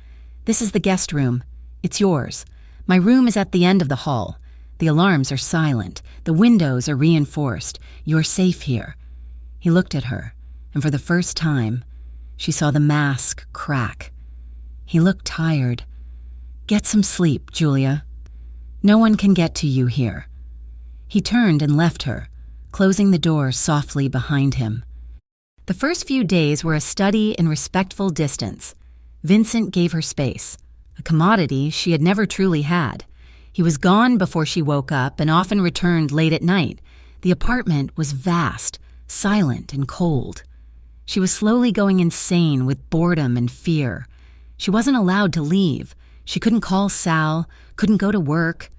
This is the guest room. It's yours. My room is at the end of the hall. The alarms are silent. The windows are reinforced. You're safe here. He looked at her, and for the first time, she saw the mask crack. He looked tired. Get some sleep, Julia. No one can get to you here. He turned and left her, closing the door softly behind him. The first few days were a study in respectful distance. Vincent gave her space, a commodity she had never truly had. He was gone before she woke up and often returned late at night. The apartment was vast, silent and cold. She was slowly going insane with boredom and fear. She wasn't allowed to leave. She couldn't call Sal, couldn't go to work.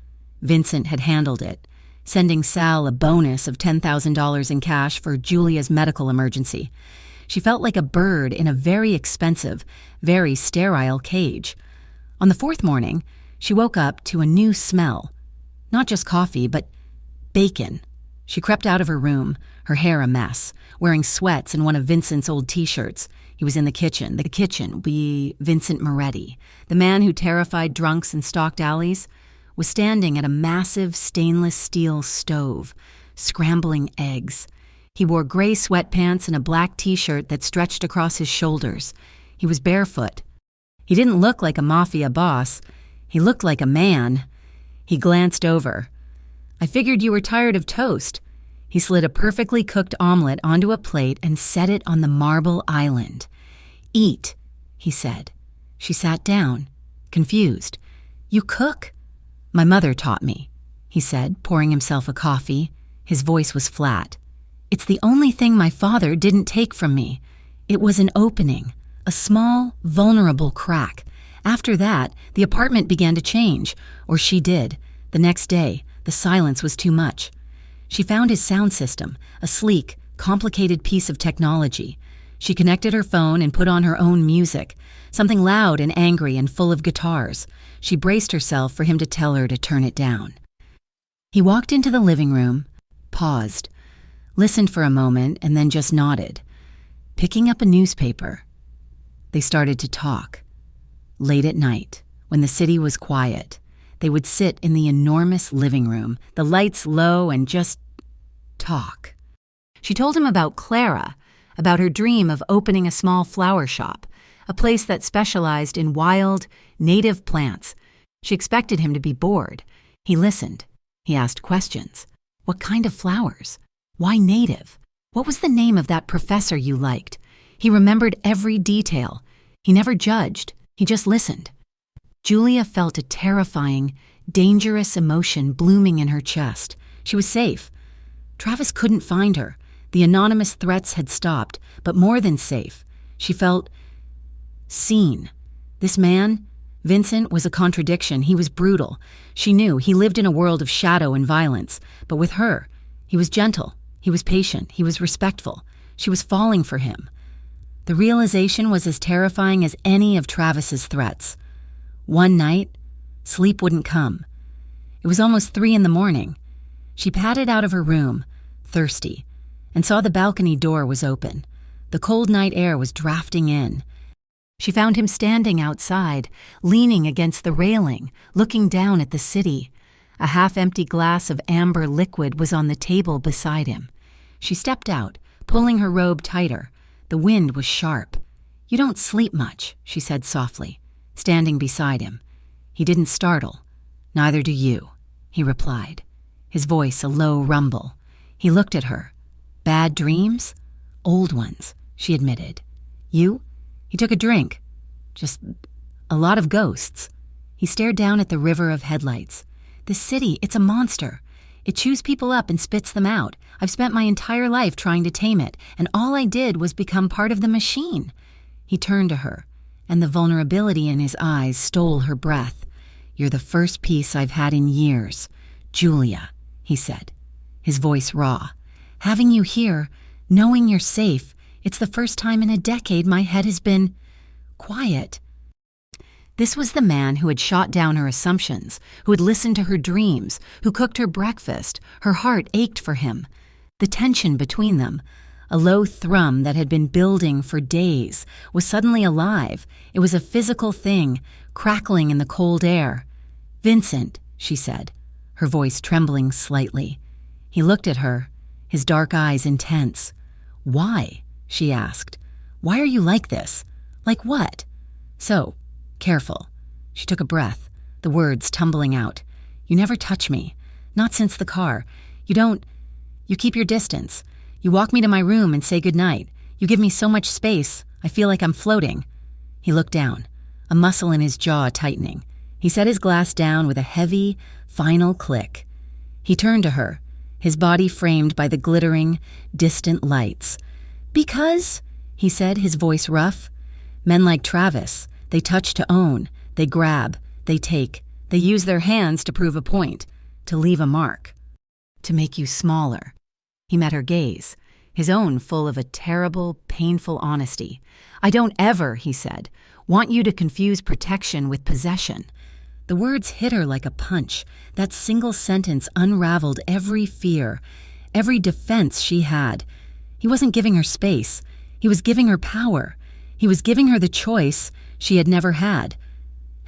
Vincent had handled it. sending Sal a bonus of $10,000 in cash for Julia's medical emergency. She felt like a bird in a very expensive, very sterile cage. On the fourth morning, she woke up to a new smell. Not just coffee, but bacon. She crept out of her room, her hair a mess, wearing sweats and one of Vincent's old t-shirts. He was in the kitchen. The kitchen, Vincent Moretti, the man who terrified drunks and stalked alleys, was standing at a massive stainless steel stove, scrambling eggs. He wore gray sweatpants and a black t-shirt that stretched across his shoulders. He was barefoot. He didn't look like a mafia boss. He looked like a man. He glanced over. "I figured you were tired of toast." He slid a perfectly cooked omelet onto a plate and set it on the marble island. "Eat," he said. She sat down, confused. "You cook?" "My mother taught me," he said, pouring himself a coffee. His voice was flat. "It's the only thing my father didn't take from me." It was an opening, a small, vulnerable crack. After that, the apartment began to change, or she did. The next day, the silence was too much. She found his sound system, a sleek, complicated piece of technology. She connected her phone and put on her own music, something loud and angry and full of guitars. She braced herself for him to tell her to turn it down. He walked into the living room, paused, listened for a moment, and then just nodded, picking up a newspaper. They started to talk. Late at night, when the city was quiet, they would sit in the enormous living room, the lights low, and just talk. She told him about Clara, about her dream of opening a small flower shop, a place that specialized in wild, native plants. She expected him to be bored. He listened. He asked questions. What kind of flowers? Why native? What was the name of that professor you liked? He remembered every detail. He never judged. He just listened. Julia felt a terrifying, dangerous emotion blooming in her chest. She was safe. Travis couldn't find her. The anonymous threats had stopped, but more than safe. She felt seen. This man, Vincent, was a contradiction. He was brutal. She knew he lived in a world of shadow and violence. But with her, he was gentle. He was patient. He was respectful. She was falling for him. The realization was as terrifying as any of Travis's threats. One night, sleep wouldn't come. It was almost 3 a.m. She padded out of her room, thirsty, and saw the balcony door was open. The cold night air was drafting in. She found him standing outside, leaning against the railing, looking down at the city. A half-empty glass of amber liquid was on the table beside him. She stepped out, pulling her robe tighter. The wind was sharp. "You don't sleep much," she said softly, standing beside him. He didn't startle. "Neither do you," he replied, his voice a low rumble. He looked at her. "Bad dreams?" "Old ones," she admitted. "You?" He took a drink. "Just a lot of ghosts." He stared down at the river of headlights. "The city, it's a monster. It chews people up and spits them out. I've spent my entire life trying to tame it, and all I did was become part of the machine." He turned to her, and the vulnerability in his eyes stole her breath. "You're the first peace I've had in years, Julia," he said, his voice raw. "Having you here, knowing you're safe, it's the first time in a decade my head has been quiet." This was the man who had shot down her assumptions, who had listened to her dreams, who cooked her breakfast. Her heart ached for him. The tension between them, a low thrum that had been building for days, was suddenly alive. It was a physical thing, crackling in the cold air. "Vincent," she said, her voice trembling slightly. He looked at her, his dark eyes intense. "Why?" she asked. "Why are you like this? Like what?" "So, careful." She took a breath, the words tumbling out. "You never touch me. Not since the car. You keep your distance. You walk me to my room and say goodnight. You give me so much space, I feel like I'm floating." He looked down, a muscle in his jaw tightening. He set his glass down with a heavy, final click. He turned to her, his body framed by the glittering, distant lights. "Because," he said, his voice rough, "men like Travis, they touch to own, they grab, they take, they use their hands to prove a point, to leave a mark." To make you smaller. He met her gaze, his own full of a terrible, painful honesty. I don't ever, he said, want you to confuse protection with possession. The words hit her like a punch. That single sentence unraveled every fear, every defense she had. He wasn't giving her space. He was giving her power. He was giving her the choice she had never had.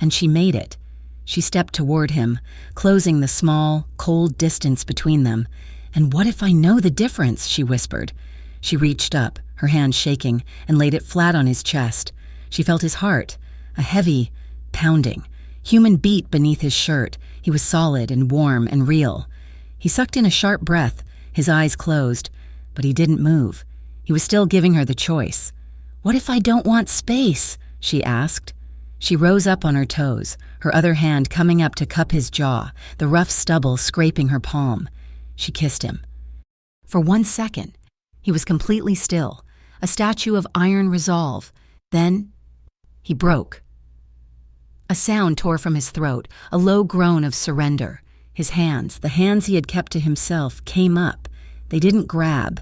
And she made it. She stepped toward him, closing the small, cold distance between them. And what if I know the difference, she whispered. She reached up, her hand shaking, and laid it flat on his chest. She felt his heart, a heavy, pounding, human beat beneath his shirt. He was solid and warm and real. He sucked in a sharp breath, his eyes closed, but he didn't move. He was still giving her the choice. What if I don't want space? She asked. She rose up on her toes, her other hand coming up to cup his jaw, the rough stubble scraping her palm. She kissed him. For 1 second, he was completely still, a statue of iron resolve. Then, he broke. A sound tore from his throat, a low groan of surrender. His hands, the hands he had kept to himself, came up. They didn't grab.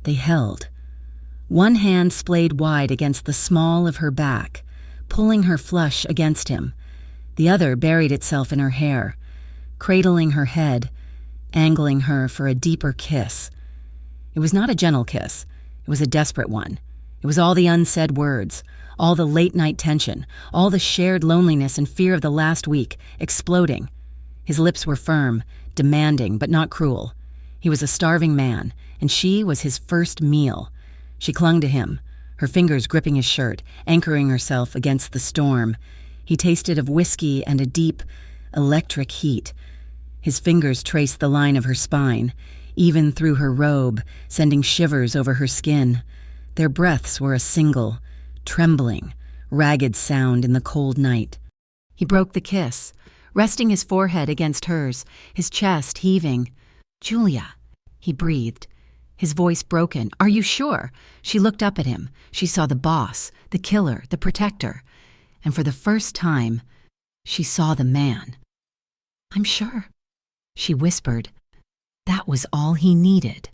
They held. One hand splayed wide against the small of her back, pulling her flush against him. The other buried itself in her hair, cradling her head, angling her for a deeper kiss. It was not a gentle kiss. It was a desperate one. It was all the unsaid words, all the late-night tension, all the shared loneliness and fear of the last week, exploding. His lips were firm, demanding, but not cruel. He was a starving man, and she was his first meal. She clung to him, her fingers gripping his shirt, anchoring herself against the storm. He tasted of whiskey and a deep, electric heat. His fingers traced the line of her spine, even through her robe, sending shivers over her skin. Their breaths were a single, trembling, ragged sound in the cold night. He broke the kiss, resting his forehead against hers, his chest heaving. "Julia," he breathed, his voice broken. "Are you sure?" She looked up at him. She saw the boss, the killer, the protector. And for the first time, she saw the man. "I'm sure," she whispered. That was all he needed.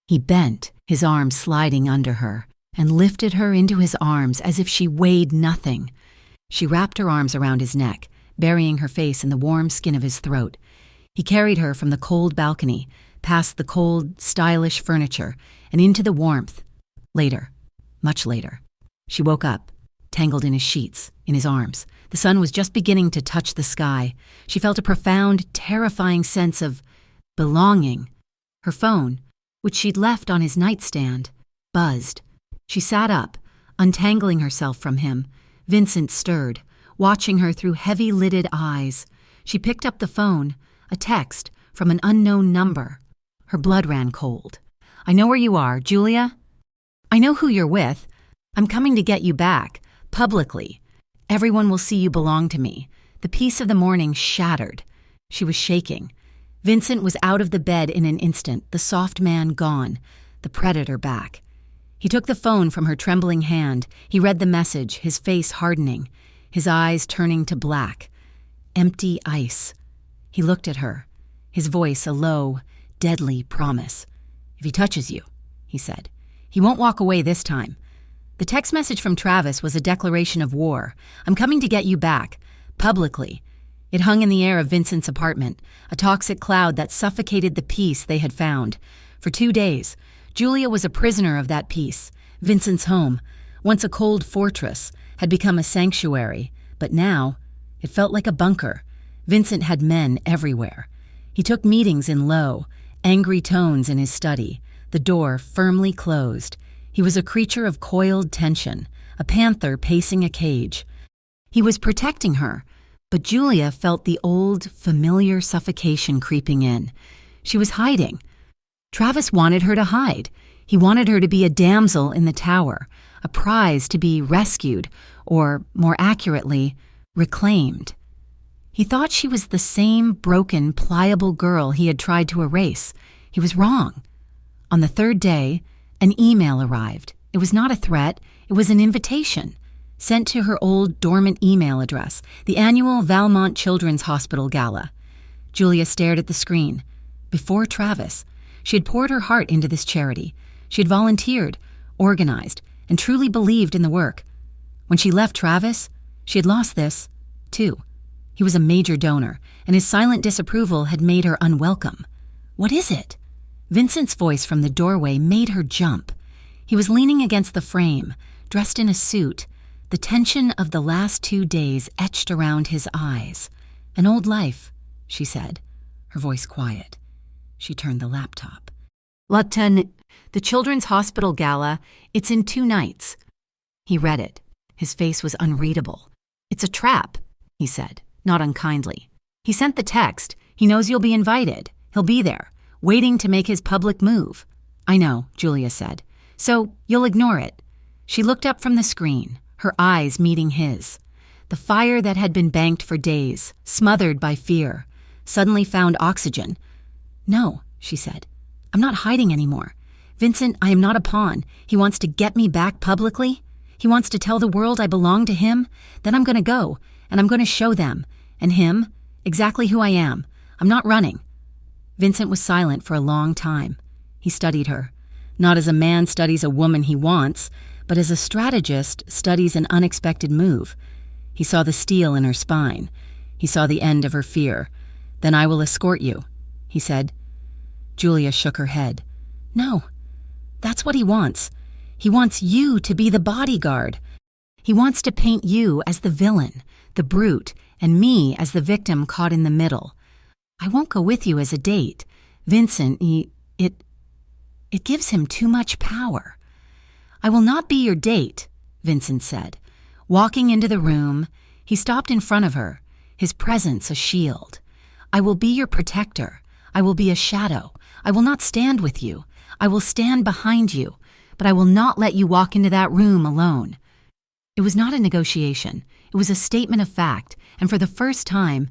He bent, his arms sliding under her, and lifted her into his arms as if she weighed nothing. She wrapped her arms around his neck, burying her face in the warm skin of his throat. He carried her from the cold balcony, past the cold, stylish furniture, and into the warmth. Later, much later, she woke up, tangled in his sheets, in his arms. The sun was just beginning to touch the sky. She felt a profound, terrifying sense of belonging. Her phone, which she'd left on his nightstand, buzzed. She sat up, untangling herself from him. Vincent stirred, watching her through heavy-lidded eyes. She picked up the phone, a text from an unknown number. Her blood ran cold. "I know where you are, Julia. I know who you're with. I'm coming to get you back, publicly. Everyone will see you belong to me." The peace of the morning shattered. She was shaking. Vincent was out of the bed in an instant, the soft man gone, the predator back. He took the phone from her trembling hand. He read the message, his face hardening, his eyes turning to black. Empty ice. He looked at her, his voice a low, deadly promise. "If he touches you," he said, "he won't walk away this time." The text message from Travis was a declaration of war. "I'm coming to get you back, publicly." It hung in the air of Vincent's apartment, a toxic cloud that suffocated the peace they had found. For 2 days, Julia was a prisoner of that peace. Vincent's home, once a cold fortress, had become a sanctuary, but now it felt like a bunker. Vincent had men everywhere. He took meetings in low, angry tones in his study, the door firmly closed. He was a creature of coiled tension, a panther pacing a cage. He was protecting her, but Julia felt the old, familiar suffocation creeping in. She was hiding. Travis wanted her to hide. He wanted her to be a damsel in the tower, a prize to be rescued, or, more accurately, reclaimed. He thought she was the same broken, pliable girl he had tried to erase. He was wrong. On the 3rd day, an email arrived. It was not a threat. It was an invitation, sent to her old dormant email address, the annual Valmont Children's Hospital Gala. Julia stared at the screen. before Travis. She had poured her heart into this charity. She had volunteered, organized, and truly believed in the work. When she left Travis, she had lost this, too. He was a major donor, and his silent disapproval had made her unwelcome. What is it? Vincent's voice from the doorway made her jump. He was leaning against the frame, dressed in a suit, the tension of the last 2 days etched around his eyes. An old life, she said, her voice quiet. She turned the laptop. The Children's Hospital Gala, it's in 2 nights. He read it. His face was unreadable. It's a trap, he said, not unkindly. He sent the text. He knows you'll be invited. He'll be there, waiting to make his public move. I know, Julia said. So you'll ignore it. She looked up from the screen, her eyes meeting his. The fire that had been banked for days, smothered by fear, suddenly found oxygen. No, she said. I'm not hiding anymore. Vincent, I am not a pawn. He wants to get me back publicly. He wants to tell the world I belong to him. Then I'm going to go, and I'm going to show them, and him, exactly who I am. I'm not running. Vincent was silent for a long time. He studied her, not as a man studies a woman he wants, but as a strategist studies an unexpected move. He saw the steel in her spine. He saw the end of her fear. Then I will escort you, he said. Julia shook her head. No, that's what he wants. He wants you to be the bodyguard. He wants to paint you as the villain, the brute, and me as the victim caught in the middle. I won't go with you as a date. Vincent, it gives him too much power. I will not be your date, Vincent said. Walking into the room, he stopped in front of her, his presence a shield. I will be your protector. I will be a shadow. I will not stand with you. I will stand behind you, but I will not let you walk into that room alone. It was not a negotiation. It was a statement of fact, and for the first time,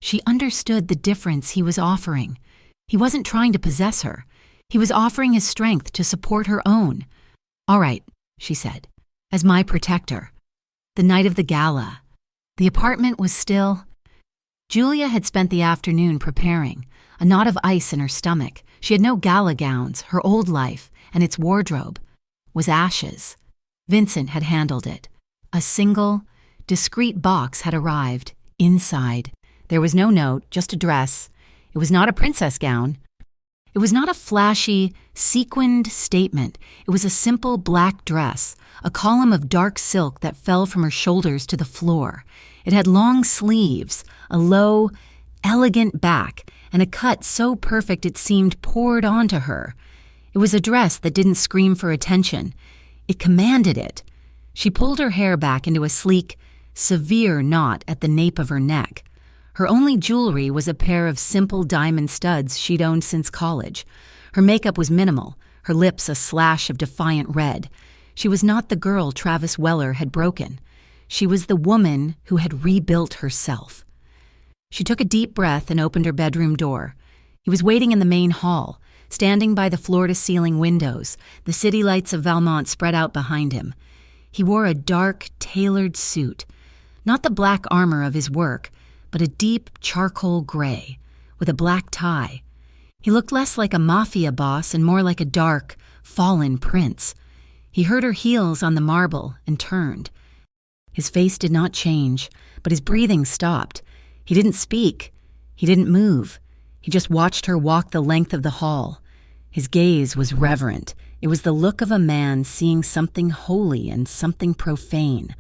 she understood the difference he was offering. He wasn't trying to possess her. He was offering his strength to support her own. All right, she said, as my protector. The night of the gala. The apartment was still. Julia had spent the afternoon preparing, a knot of ice in her stomach. She had no gala gowns. Her old life, and its wardrobe, was ashes. Vincent had handled it. A single, discreet box had arrived. Inside, there was no note, just a dress. It was not a princess gown. It was not a flashy, sequined statement. It was a simple black dress, a column of dark silk that fell from her shoulders to the floor. It had long sleeves, a low, elegant back, and a cut so perfect it seemed poured onto her. It was a dress that didn't scream for attention. It commanded it. She pulled her hair back into a sleek, severe knot at the nape of her neck. Her only jewelry was a pair of simple diamond studs she'd owned since college. Her makeup was minimal, her lips a slash of defiant red. She was not the girl Travis Weller had broken. She was the woman who had rebuilt herself. She took a deep breath and opened her bedroom door. He was waiting in the main hall, standing by the floor-to-ceiling windows, the city lights of Valmont spread out behind him. He wore a dark, tailored suit, not the black armor of his work, but a deep charcoal gray, with a black tie. He looked less like a mafia boss and more like a dark, fallen prince. He heard her heels on the marble and turned. His face did not change, but his breathing stopped. He didn't speak. He didn't move. He just watched her walk the length of the hall. His gaze was reverent. It was the look of a man seeing something holy and something profane.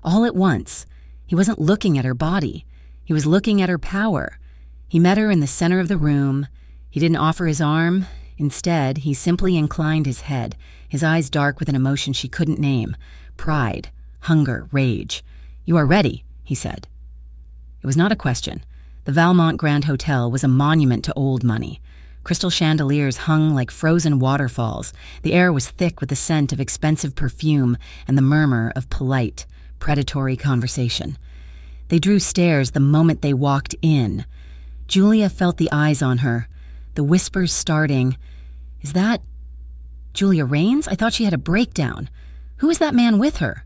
All at once, he wasn't looking at her body. He was looking at her power. He met her in the center of the room. He didn't offer his arm. Instead, he simply inclined his head, his eyes dark with an emotion she couldn't name. Pride, hunger, rage. "You are ready," he said. It was not a question. The Valmont Grand Hotel was a monument to old money. Crystal chandeliers hung like frozen waterfalls. The air was thick with the scent of expensive perfume and the murmur of polite, predatory conversation. They drew stairs the moment they walked in. Julia felt the eyes on her, the whispers starting. "Is that Julia Rains? I thought she had a breakdown. Who is that man with her?"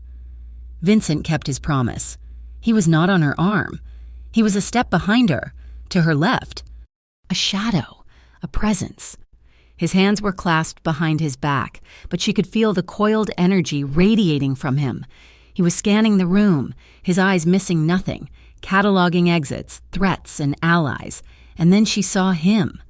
Vincent kept his promise. He was not on her arm. He was a step behind her, to her left. A shadow, a a presence. His hands were clasped behind his back, but she could feel the coiled energy radiating from him. He was scanning the room, his eyes missing nothing, cataloging exits, threats, and allies, and then she saw him.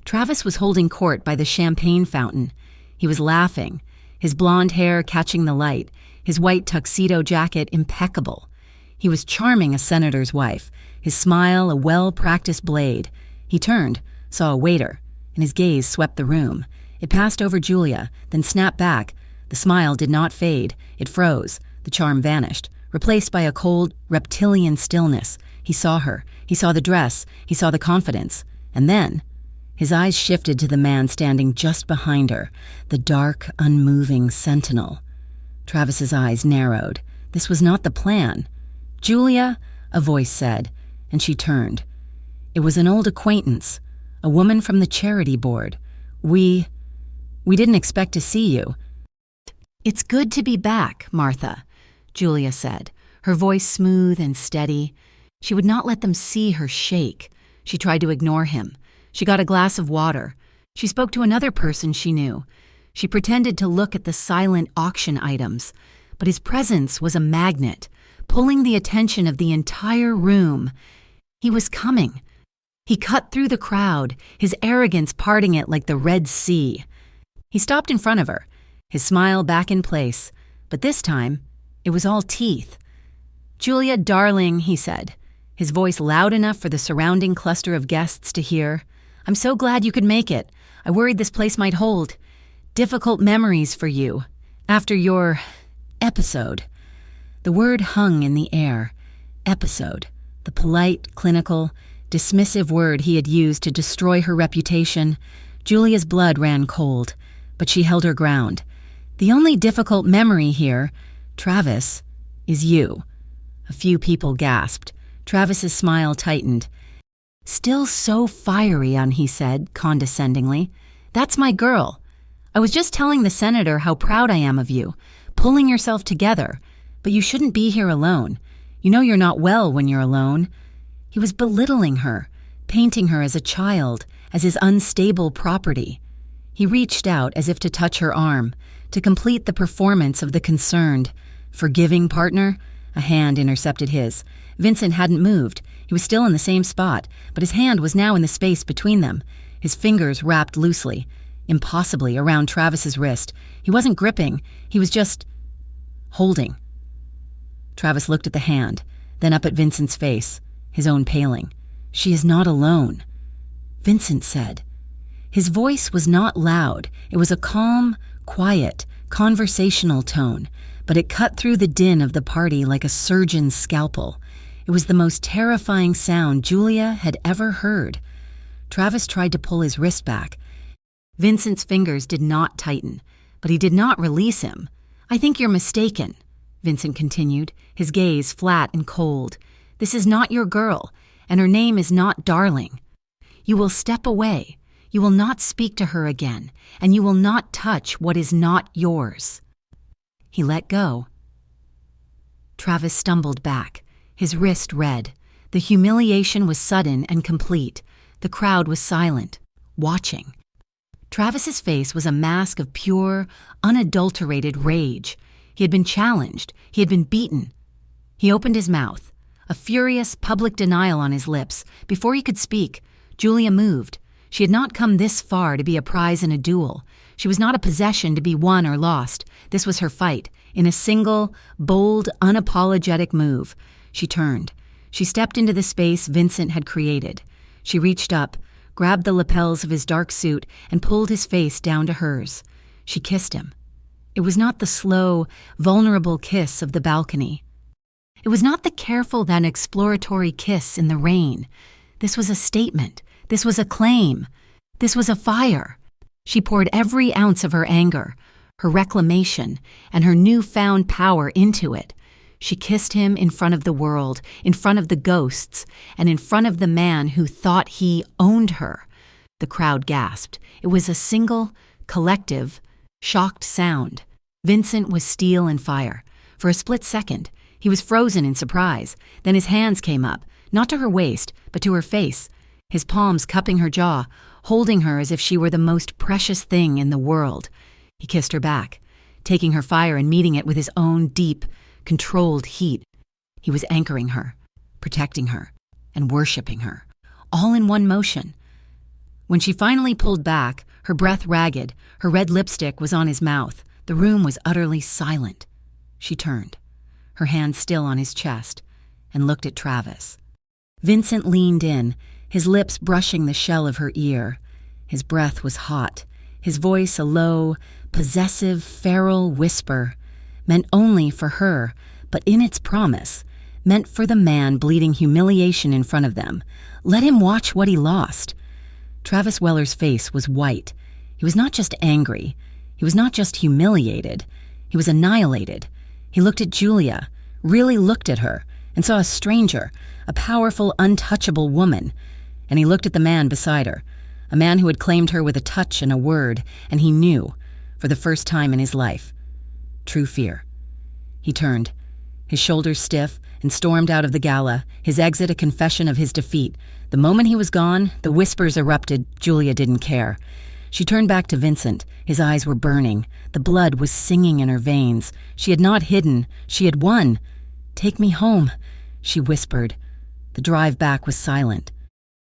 Travis was holding court by the champagne fountain. He was laughing, his blonde hair catching the light, his white tuxedo jacket impeccable. He was charming a senator's wife, his smile a well-practiced blade. He turned, saw a waiter, and his gaze swept the room. It passed over Julia, then snapped back. The smile did not fade. It froze. The charm vanished, replaced by a cold, reptilian stillness. He saw her. He saw the dress. He saw the confidence. And then, his eyes shifted to the man standing just behind her, the dark, unmoving sentinel. Travis's eyes narrowed. This was not the plan. "Julia," a voice said, and she turned. It was an old acquaintance, a woman from the charity board. We didn't expect to see you." "It's good to be back, Martha," Julia said, her voice smooth and steady. She would not let them see her shake. She tried to ignore him. She got a glass of water. She spoke to another person she knew. She pretended to look at the silent auction items, but his presence was a magnet, pulling the attention of the entire room. He was coming. He cut through the crowd, his arrogance parting it like the Red Sea. He stopped in front of her, his smile back in place, but this time, it was all teeth. "Julia, darling," he said, his voice loud enough for the surrounding cluster of guests to hear. "I'm so glad you could make it. I worried this place might hold difficult memories for you after your episode." The word hung in the air. Episode, the polite, clinical, dismissive word he had used to destroy her reputation. Julia's blood ran cold, but she held her ground. "The only difficult memory here, Travis, is you." A few people gasped. Travis's smile tightened. "Still so fiery, he said, condescendingly. "That's my girl. I was just telling the senator how proud I am of you, pulling yourself together, but you shouldn't be here alone. You know you're not well when you're alone." He was belittling her, painting her as a child, as his unstable property. He reached out as if to touch her arm, to complete the performance of the concerned, forgiving partner. A hand intercepted his. Vincent hadn't moved. He was still in the same spot, but his hand was now in the space between them, his fingers wrapped loosely, impossibly, around Travis's wrist. He wasn't gripping. He was just holding. Travis looked at the hand, then up at Vincent's face, his own paling. "She is not alone," Vincent said. His voice was not loud. It was a calm, quiet, conversational tone, but it cut through the din of the party like a surgeon's scalpel. It was the most terrifying sound Julia had ever heard. Travis tried to pull his wrist back. Vincent's fingers did not tighten, but he did not release him. "I think you're mistaken," Vincent continued, his gaze flat and cold. "This is not your girl, and her name is not Darling. You will step away. You will not speak to her again, and you will not touch what is not yours." He let go. Travis stumbled back, his wrist red. The humiliation was sudden and complete. The crowd was silent, watching. Travis's face was a mask of pure, unadulterated rage. He had been challenged. He had been beaten. He opened his mouth, a furious public denial on his lips. Before he could speak, Julia moved. She had not come this far to be a prize in a duel. She was not a possession to be won or lost. This was her fight, in a single, bold, unapologetic move. She turned. She stepped into the space Vincent had created. She reached up, grabbed the lapels of his dark suit, and pulled his face down to hers. She kissed him. It was not the slow, vulnerable kiss of the balcony. It was not the careful then exploratory kiss in the rain. This was a statement. This was a claim. This was a fire. She poured every ounce of her anger, her reclamation, and her newfound power into it. She kissed him in front of the world, in front of the ghosts, and in front of the man who thought he owned her. The crowd gasped. It was a single, collective, shocked sound. Vincent was steel and fire. For a split second, he was frozen in surprise. Then his hands came up, not to her waist, but to her face, his palms cupping her jaw. holding her as if she were the most precious thing in the world. He kissed her back, taking her fire and meeting it with his own deep, controlled heat. He was anchoring her, protecting her, and worshiping her, all in one motion. When she finally pulled back, her breath ragged, her red lipstick was on his mouth, the room was utterly silent. She turned, her hand still on his chest, and looked at Travis. Vincent leaned in, his lips brushing the shell of her ear. His breath was hot, his voice a low, possessive, feral whisper, meant only for her, but in its promise, meant for the man bleeding humiliation in front of them. Let him watch what he lost. Travis Weller's face was white. He was not just angry. He was not just humiliated. He was annihilated. He looked at Julia, really looked at her, and saw a stranger, a powerful, untouchable woman. And he looked at the man beside her, a man who had claimed her with a touch and a word, and he knew, for the first time in his life, true fear. He turned, his shoulders stiff, and stormed out of the gala, his exit a confession of his defeat. The moment he was gone, the whispers erupted. Julia didn't care. She turned back to Vincent. His eyes were burning. The blood was singing in her veins. She had not hidden. She had won. "Take me home," she whispered. The drive back was silent.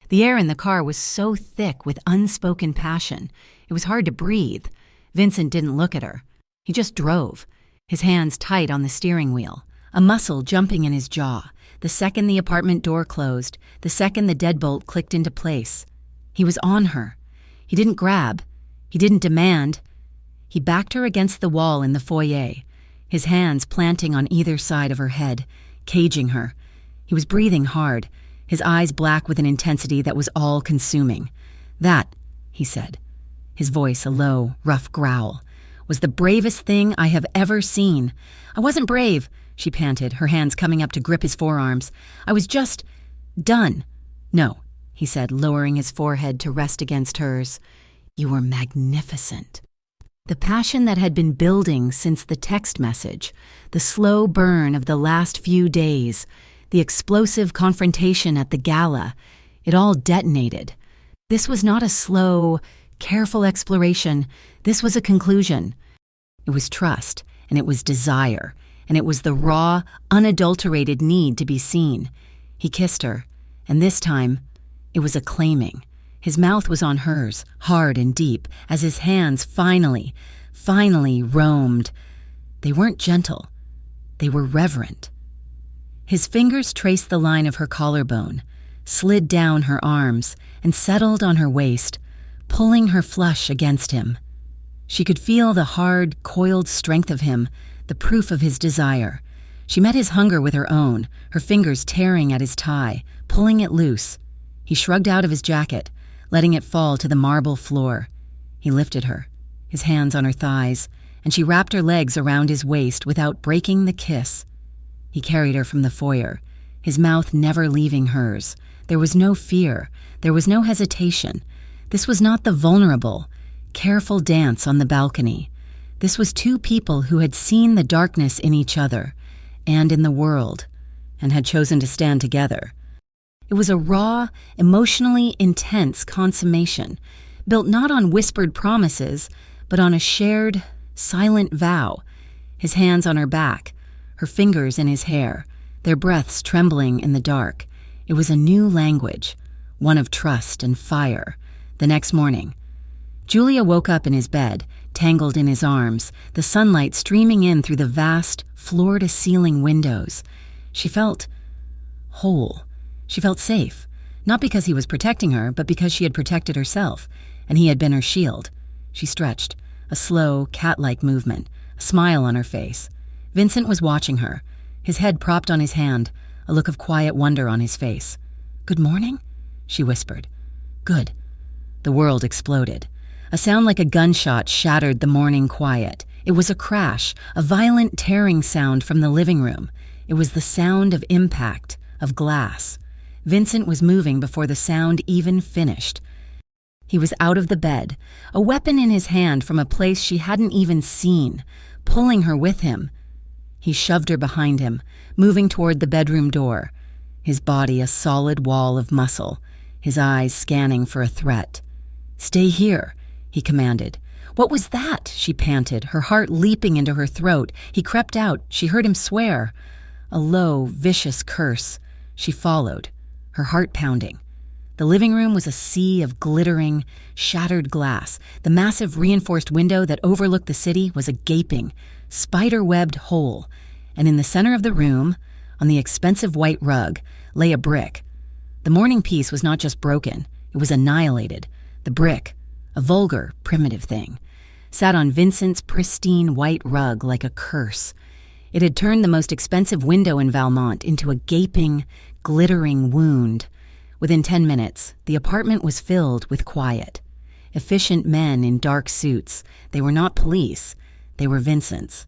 The air in the car was so thick with unspoken passion. It was hard to breathe. Vincent didn't look at her. He just drove, his hands tight on the steering wheel, a muscle jumping in his jaw. The second the apartment door closed, the second the deadbolt clicked into place. He was on her. He didn't grab. He didn't demand. He backed her against the wall in the foyer, his hands planting on either side of her head, caging her. He was breathing hard, his eyes black with an intensity that was all-consuming. "That," he said, his voice a low, rough growl, "was the bravest thing I have ever seen." "I wasn't brave," she panted, her hands coming up to grip his forearms. "I was just done." "No," he said, lowering his forehead to rest against hers. "You were magnificent." The passion that had been building since the text message, the slow burn of the last few days, the explosive confrontation at the gala, it all detonated. This was not a slow, careful exploration. This was a conclusion. It was trust, and it was desire, and it was the raw, unadulterated need to be seen. He kissed her, and this time, it was a claiming. His mouth was on hers, hard and deep, as his hands finally roamed. They weren't gentle. They were reverent. His fingers traced the line of her collarbone, slid down her arms, and settled on her waist, pulling her flush against him. She could feel the hard, coiled strength of him, the proof of his desire. She met his hunger with her own, her fingers tearing at his tie, pulling it loose. He shrugged out of his jacket, letting it fall to the marble floor. He lifted her, his hands on her thighs, and she wrapped her legs around his waist without breaking the kiss. He carried her from the foyer, his mouth never leaving hers. There was no fear. There was no hesitation. This was not the vulnerable, careful dance on the balcony. This was two people who had seen the darkness in each other and in the world, and had chosen to stand together. It was a raw, emotionally intense consummation, built not on whispered promises, but on a shared, silent vow. His hands on her back, her fingers in his hair, their breaths trembling in the dark. It was a new language, one of trust and fire. The next morning, Julia woke up in his bed, tangled in his arms, the sunlight streaming in through the vast, floor-to-ceiling windows. She felt whole. She felt safe, not because he was protecting her, but because she had protected herself, and he had been her shield. She stretched, a slow, cat-like movement, a smile on her face. Vincent was watching her, his head propped on his hand, a look of quiet wonder on his face. "Good morning?" she whispered. "Good." The world exploded. A sound like a gunshot shattered the morning quiet. It was a crash, a violent tearing sound from the living room. It was the sound of impact, of glass. Vincent was moving before the sound even finished. He was out of the bed, a weapon in his hand from a place she hadn't even seen, pulling her with him. He shoved her behind him, moving toward the bedroom door, his body a solid wall of muscle, his eyes scanning for a threat. "Stay here," he commanded. "What was that?" she panted, her heart leaping into her throat. He crept out. She heard him swear. A low, vicious curse. She followed, her heart pounding. The living room was a sea of glittering, shattered glass. The massive reinforced window that overlooked the city was a gaping, spider-webbed hole. And in the center of the room, on the expensive white rug, lay a brick. The morning piece was not just broken, it was annihilated. The brick, a vulgar, primitive thing, sat on Vincent's pristine white rug like a curse. It had turned the most expensive window in Valmont into a gaping, glittering wound. Within 10 minutes, the apartment was filled with quiet. Efficient men in dark suits. They were not police. They were Vincent's.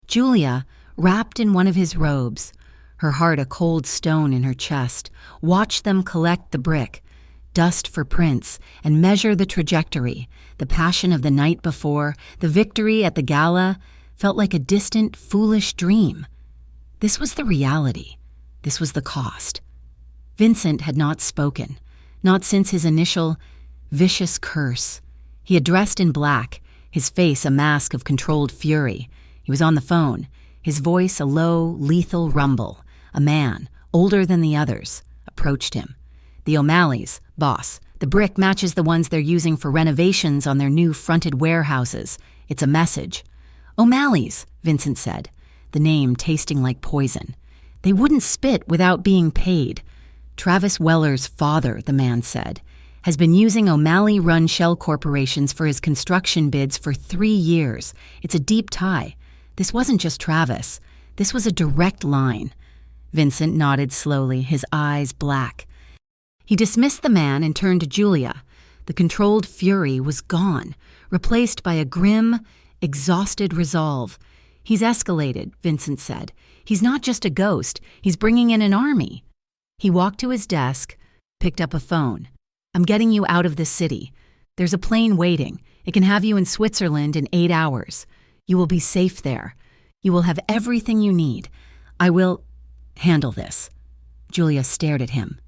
Julia, wrapped in one of his robes, her heart a cold stone in her chest, watched them collect the brick, dust for prints, and measure the trajectory. The passion of the night before, the victory at the gala, felt like a distant, foolish dream. This was the reality. This was the cost. Vincent had not spoken, not since his initial, vicious curse. He had dressed in black, his face a mask of controlled fury. He was on the phone, his voice a low, lethal rumble. A man, older than the others, approached him. "The O'Malleys, boss. The brick matches the ones they're using for renovations on their new fronted warehouses. It's a message." "O'Malleys," Vincent said, the name tasting like poison. "They wouldn't spit without being paid." "Travis Weller's father," the man said, "has been using O'Malley-run shell corporations for his construction bids for 3 years. It's a deep tie. This wasn't just Travis. This was a direct line." Vincent nodded slowly, his eyes black. He dismissed the man and turned to Julia. The controlled fury was gone, replaced by a grim, exhausted resolve. "He's escalated," Vincent said. "He's not just a ghost. He's bringing in an army." He walked to his desk, picked up a phone. "I'm getting you out of this city. There's a plane waiting. It can have you in Switzerland in 8 hours. You will be safe there. You will have everything you need. I will handle this." Julia stared at him.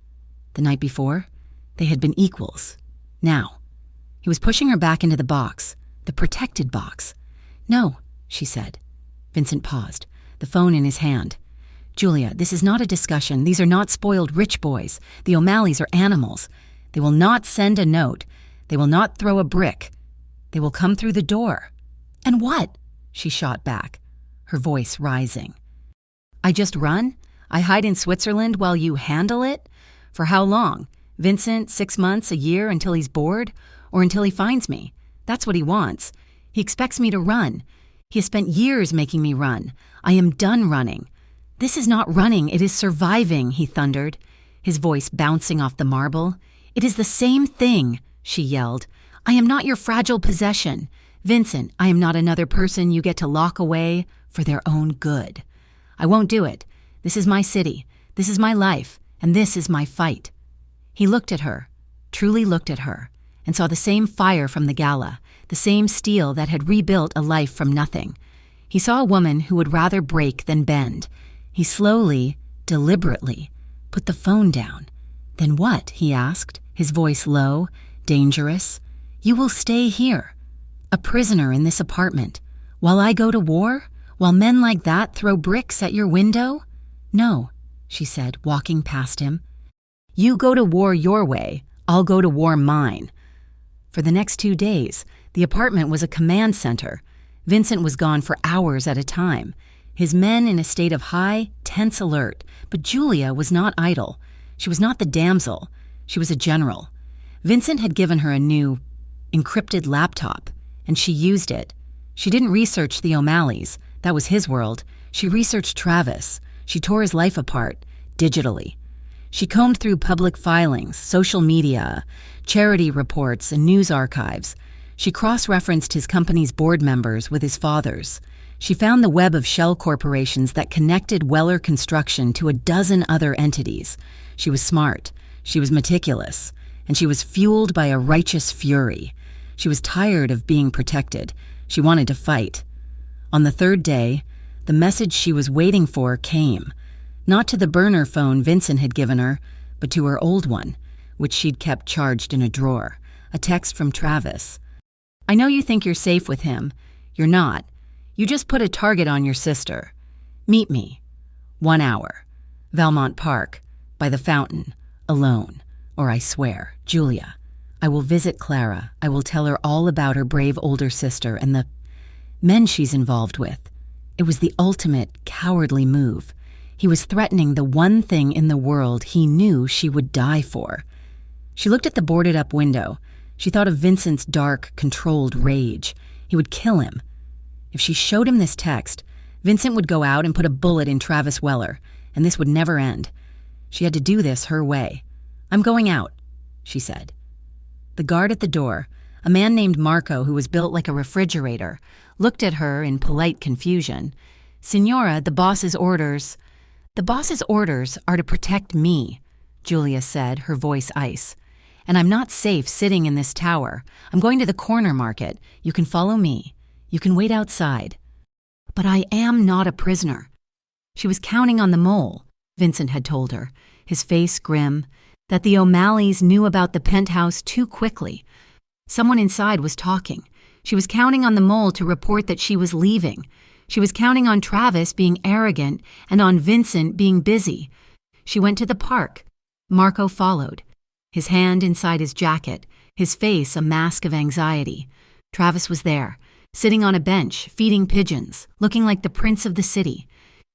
The night before, they had been equals. Now, he was pushing her back into the box, the protected box. "No," she said. Vincent paused, the phone in his hand. "Julia, this is not a discussion. These are not spoiled rich boys. The O'Malleys are animals. They will not send a note. They will not throw a brick. They will come through the door." "And what?" she shot back, her voice rising. "I just run? I hide in Switzerland while you handle it? For how long? Vincent, 6 months, a year, until he's bored? Or until he finds me? That's what he wants. He expects me to run. He has spent years making me run. I am done running. This is not running, it is surviving," he thundered, his voice bouncing off the marble. "It is the same thing," she yelled. "I am not your fragile possession. Vincent, I am not another person you get to lock away for their own good. I won't do it. This is my city. This is my life. And this is my fight." He looked at her, truly looked at her, and saw the same fire from the gala, the same steel that had rebuilt a life from nothing. He saw a woman who would rather break than bend. He slowly, deliberately, put the phone down. "Then what?" he asked, his voice low, dangerous. "You will stay here, a prisoner in this apartment, while I go to war? While men like that throw bricks at your window?" "No," she said, walking past him. "You go to war your way, I'll go to war mine." For the next 2 days, the apartment was a command center. Vincent was gone for hours at a time, his men in a state of high, tense alert. But Julia was not idle. She was not the damsel. She was a general. Vincent had given her a new, encrypted laptop, and she used it. She didn't research the O'Malleys. That was his world. She researched Travis. She tore his life apart, digitally. She combed through public filings, social media, charity reports, and news archives. She cross-referenced his company's board members with his father's. She found the web of shell corporations that connected Weller Construction to a dozen other entities. She was smart, she was meticulous, and she was fueled by a righteous fury. She was tired of being protected. She wanted to fight. On the 3rd day, the message she was waiting for came. Not to the burner phone Vincent had given her, but to her old one, which she'd kept charged in a drawer. a text from Travis. I know you think you're safe with him. You're not. You just put a target on your sister. Meet me. 1 hour. Valmont Park, by the fountain, alone. Or I swear, Julia, I will visit Clara. I will tell her all about her brave older sister and the men she's involved with. It was the ultimate cowardly move. He was threatening the one thing in the world he knew she would die for. She looked at the boarded-up window. She thought of Vincent's dark, controlled rage. He would kill him. If she showed him this text, Vincent would go out and put a bullet in Travis Weller, and this would never end. She had to do this her way. I'm going out, she said. The guard at the door, a man named Marco who was built like a refrigerator, looked at her in polite confusion. Signora, the boss's orders are to protect me, Julia said, her voice ice. And I'm not safe sitting in this tower. I'm going to the corner market. You can follow me. You can wait outside. But I am not a prisoner. She was counting on the mole, Vincent had told her, his face grim, that the O'Malleys knew about the penthouse too quickly. Someone inside was talking. She was counting on the mole to report that she was leaving. She was counting on Travis being arrogant and on Vincent being busy. She went to the park. Marco followed, his hand inside his jacket, his face a mask of anxiety. Travis was there, sitting on a bench, feeding pigeons, looking like the prince of the city.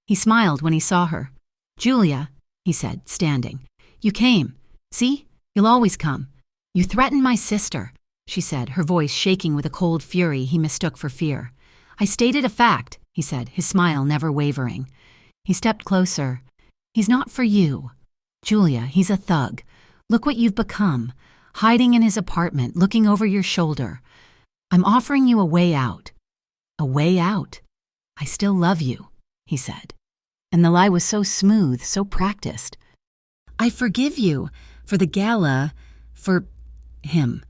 He smiled when he saw her. Julia, he said, standing. You came. See? You'll always come. You threatened my sister, she said, her voice shaking with a cold fury he mistook for fear. I stated a fact, he said, his smile never wavering. He stepped closer. He's not for you. Julia, he's a thug. Look what you've become, hiding in his apartment, looking over your shoulder. I'm offering you a way out. A way out? I still love you, he said. And the lie was so smooth, so practiced. I forgive you for the gala, for him.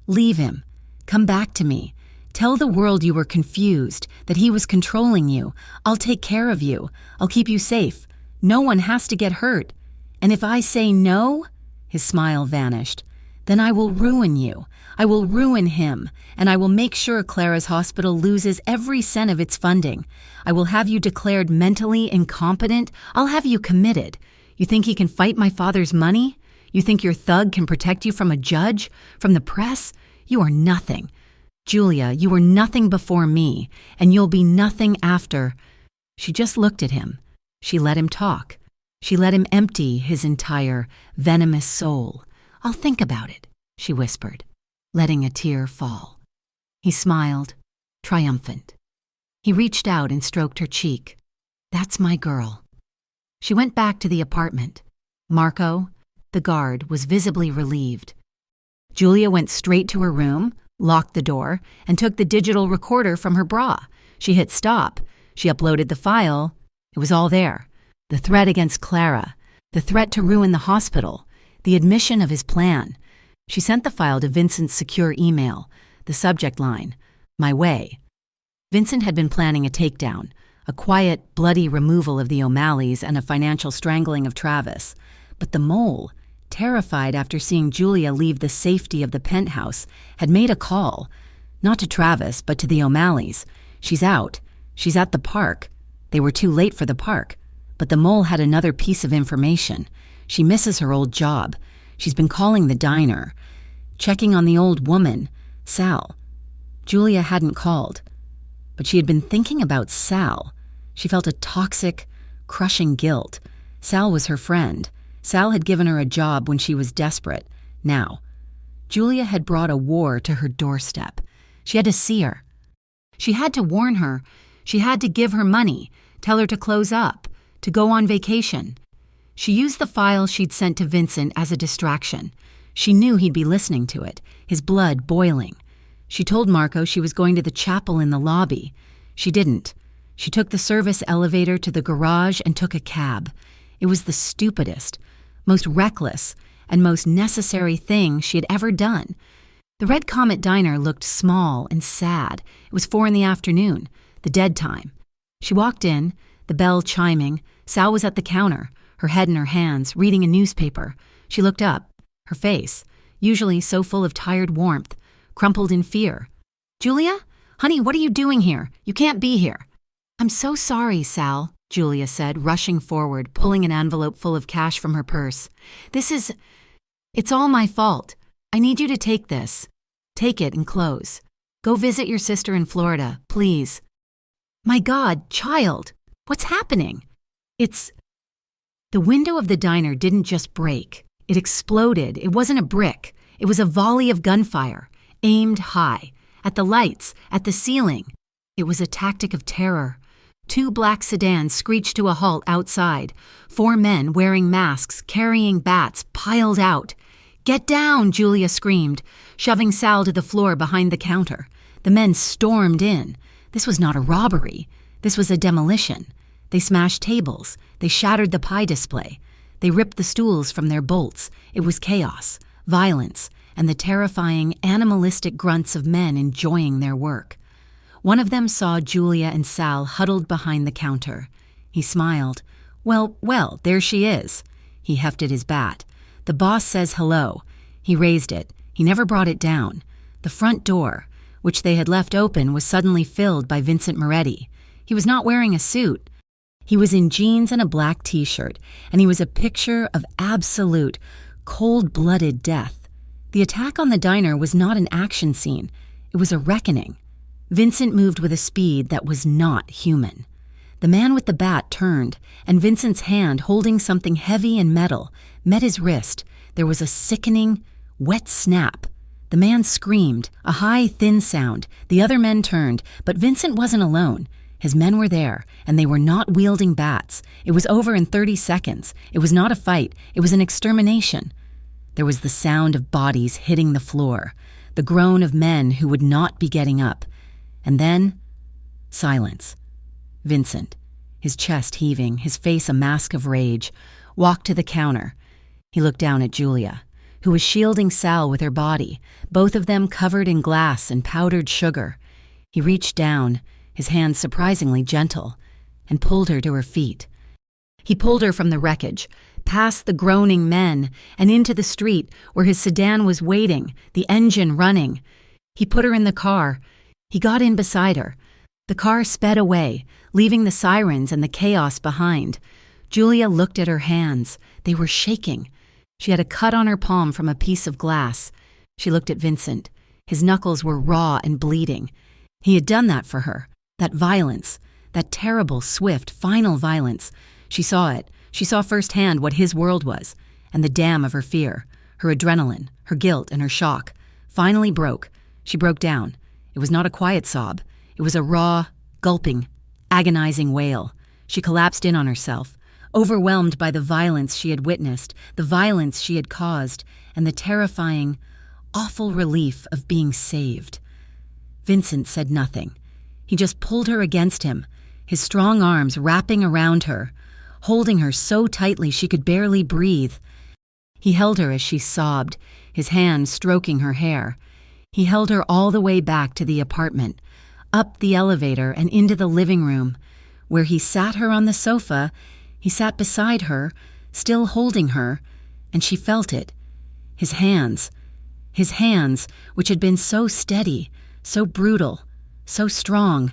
Leave him. Come back to me. Tell the world you were confused, that he was controlling you. I'll take care of you. I'll keep you safe. No one has to get hurt. And if I say no, his smile vanished, then I will ruin you. I will ruin him, and I will make sure Clara's hospital loses every cent of its funding. I will have you declared mentally incompetent. I'll have you committed. You think he can fight my father's money? You think your thug can protect you from a judge? From the press? You are nothing. Julia, you were nothing before me, and you'll be nothing after. She just looked at him. She let him talk. She let him empty his entire venomous soul. I'll think about it, she whispered, letting a tear fall. He smiled, triumphant. He reached out and stroked her cheek. That's my girl. She went back to the apartment. Marco, the guard, was visibly relieved. Julia went straight to her room, locked the door, and took the digital recorder from her bra. She hit stop. She uploaded the file. It was all there. The threat against Clara, the threat to ruin the hospital, the admission of his plan. She sent the file to Vincent's secure email, the subject line, My Way. Vincent had been planning a takedown, a quiet, bloody removal of the O'Malleys and a financial strangling of Travis. But the mole, terrified after seeing Julia leave the safety of the penthouse, had made a call, not to Travis, but to the O'Malleys. She's out. She's at the park. They were too late for the park. But the mole had another piece of information. She misses her old job. She's been calling the diner, checking on the old woman, Sal. Julia hadn't called, but she had been thinking about Sal. She felt a toxic, crushing guilt. Sal was her friend. Sal had given her a job when she was desperate. Now, Julia had brought a war to her doorstep. She had to see her. She had to warn her. She had to give her money, tell her to close up, to go on vacation. She used the file she'd sent to Vincent as a distraction. She knew he'd be listening to it, his blood boiling. She told Marco she was going to the chapel in the lobby. She didn't. She took the service elevator to the garage and took a cab. It was the stupidest, most reckless, and most necessary thing she had ever done. The Red Comet Diner looked small and sad. It was 4 p.m, the dead time. She walked in, the bell chiming. Sal was at the counter, her head in her hands, reading a newspaper. She looked up. Her face, usually so full of tired warmth, crumpled in fear. "Julia? Honey, what are you doing here? You can't be here." "I'm so sorry, Sal," Julia said, rushing forward, pulling an envelope full of cash from her purse. It's all my fault. I need you to take this. Take it and close. Go visit your sister in Florida, please." "My God, child, what's happening?" The window of the diner didn't just break. It exploded. It wasn't a brick. It was a volley of gunfire, aimed high, at the lights, at the ceiling. It was a tactic of terror. 2 black sedans screeched to a halt outside. 4 men wearing masks, carrying bats, piled out. "Get down," Julia screamed, shoving Sal to the floor behind the counter. The men stormed in. This was not a robbery. This was a demolition. They smashed tables. They shattered the pie display. They ripped the stools from their bolts. It was chaos, violence, and the terrifying, animalistic grunts of men enjoying their work. One of them saw Julia and Sal huddled behind the counter. He smiled. Well, there she is." He hefted his bat. "The boss says hello." He raised it. He never brought it down. The front door, which they had left open, was suddenly filled by Vincent Moretti. He was not wearing a suit. He was in jeans and a black t-shirt, and he was a picture of absolute, cold-blooded death. The attack on the diner was not an action scene. It was a reckoning. Vincent moved with a speed that was not human. The man with the bat turned, and Vincent's hand, holding something heavy and metal, met his wrist. There was a sickening, wet snap. The man screamed, a high, thin sound. The other men turned, but Vincent wasn't alone. His men were there, and they were not wielding bats. It was over in 30 seconds. It was not a fight. It was an extermination. There was the sound of bodies hitting the floor, the groan of men who would not be getting up. And then, silence. Vincent, his chest heaving, his face a mask of rage, walked to the counter. He looked down at Julia, who was shielding Sal with her body, both of them covered in glass and powdered sugar. He reached down, his hand surprisingly gentle, and pulled her to her feet. He pulled her from the wreckage, past the groaning men, and into the street where his sedan was waiting, the engine running. He put her in the car. He got in beside her. The car sped away, leaving the sirens and the chaos behind. Julia looked at her hands. They were shaking. She had a cut on her palm from a piece of glass. She looked at Vincent. His knuckles were raw and bleeding. He had done that for her. That violence. That terrible, swift, final violence. She saw it. She saw firsthand what his world was, and the dam of her fear, her adrenaline, her guilt, and her shock, finally broke. She broke down. It was not a quiet sob. It was a raw, gulping, agonizing wail. She collapsed in on herself, overwhelmed by the violence she had witnessed, the violence she had caused, and the terrifying, awful relief of being saved. Vincent said nothing. He just pulled her against him, his strong arms wrapping around her, holding her so tightly she could barely breathe. He held her as she sobbed, his hand stroking her hair. He held her all the way back to the apartment, up the elevator and into the living room, where he sat her on the sofa. He sat beside her, still holding her, and she felt it. His hands, which had been so steady, so brutal, so strong,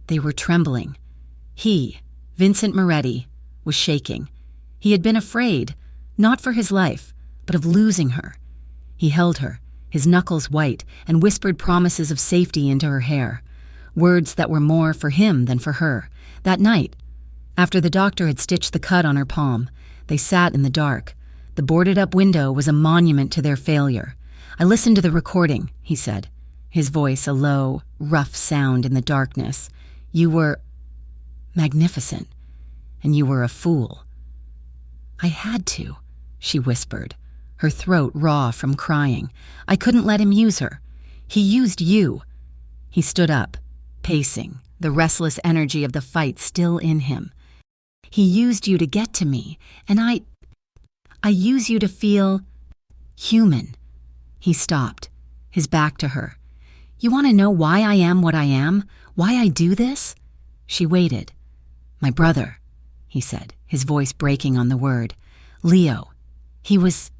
they were trembling. He, Vincent Moretti, was shaking. He had been afraid, not for his life, but of losing her. He held her, his knuckles white, and whispered promises of safety into her hair, words that were more for him than for her. That night, after the doctor had stitched the cut on her palm, they sat in the dark. The boarded-up window was a monument to their failure. "I listened to the recording," he said, his voice a low, rough sound in the darkness. "You were magnificent, and you were a fool." "I had to," she whispered, her throat raw from crying. "I couldn't let him use her. He used you." He stood up, pacing, the restless energy of the fight still in him. "He used you to get to me, and I use you to feel human." He stopped, his back to her. "You want to know why I am what I am? Why I do this?" She waited. "My brother," he said, his voice breaking on the word. "Leo. He was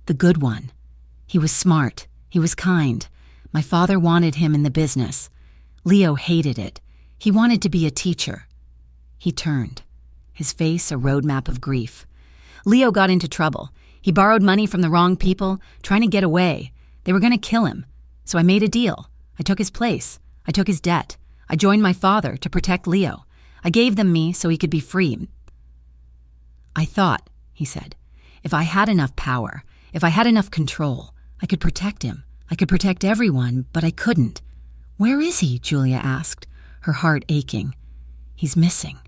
the good one. He was smart. He was kind. My father wanted him in the business. Leo hated it. He wanted to be a teacher. He turned, his face a roadmap of grief. Leo got into trouble. He borrowed money from the wrong people, trying to get away. They were going to kill him. So I made a deal. I took his place. I took his debt. I joined my father to protect Leo. I gave them me so he could be free. I thought, he said, if I had enough power, if I had enough control, I could protect him. I could protect everyone, but I couldn't. Where is he? Julia asked, her heart aching. He's missing,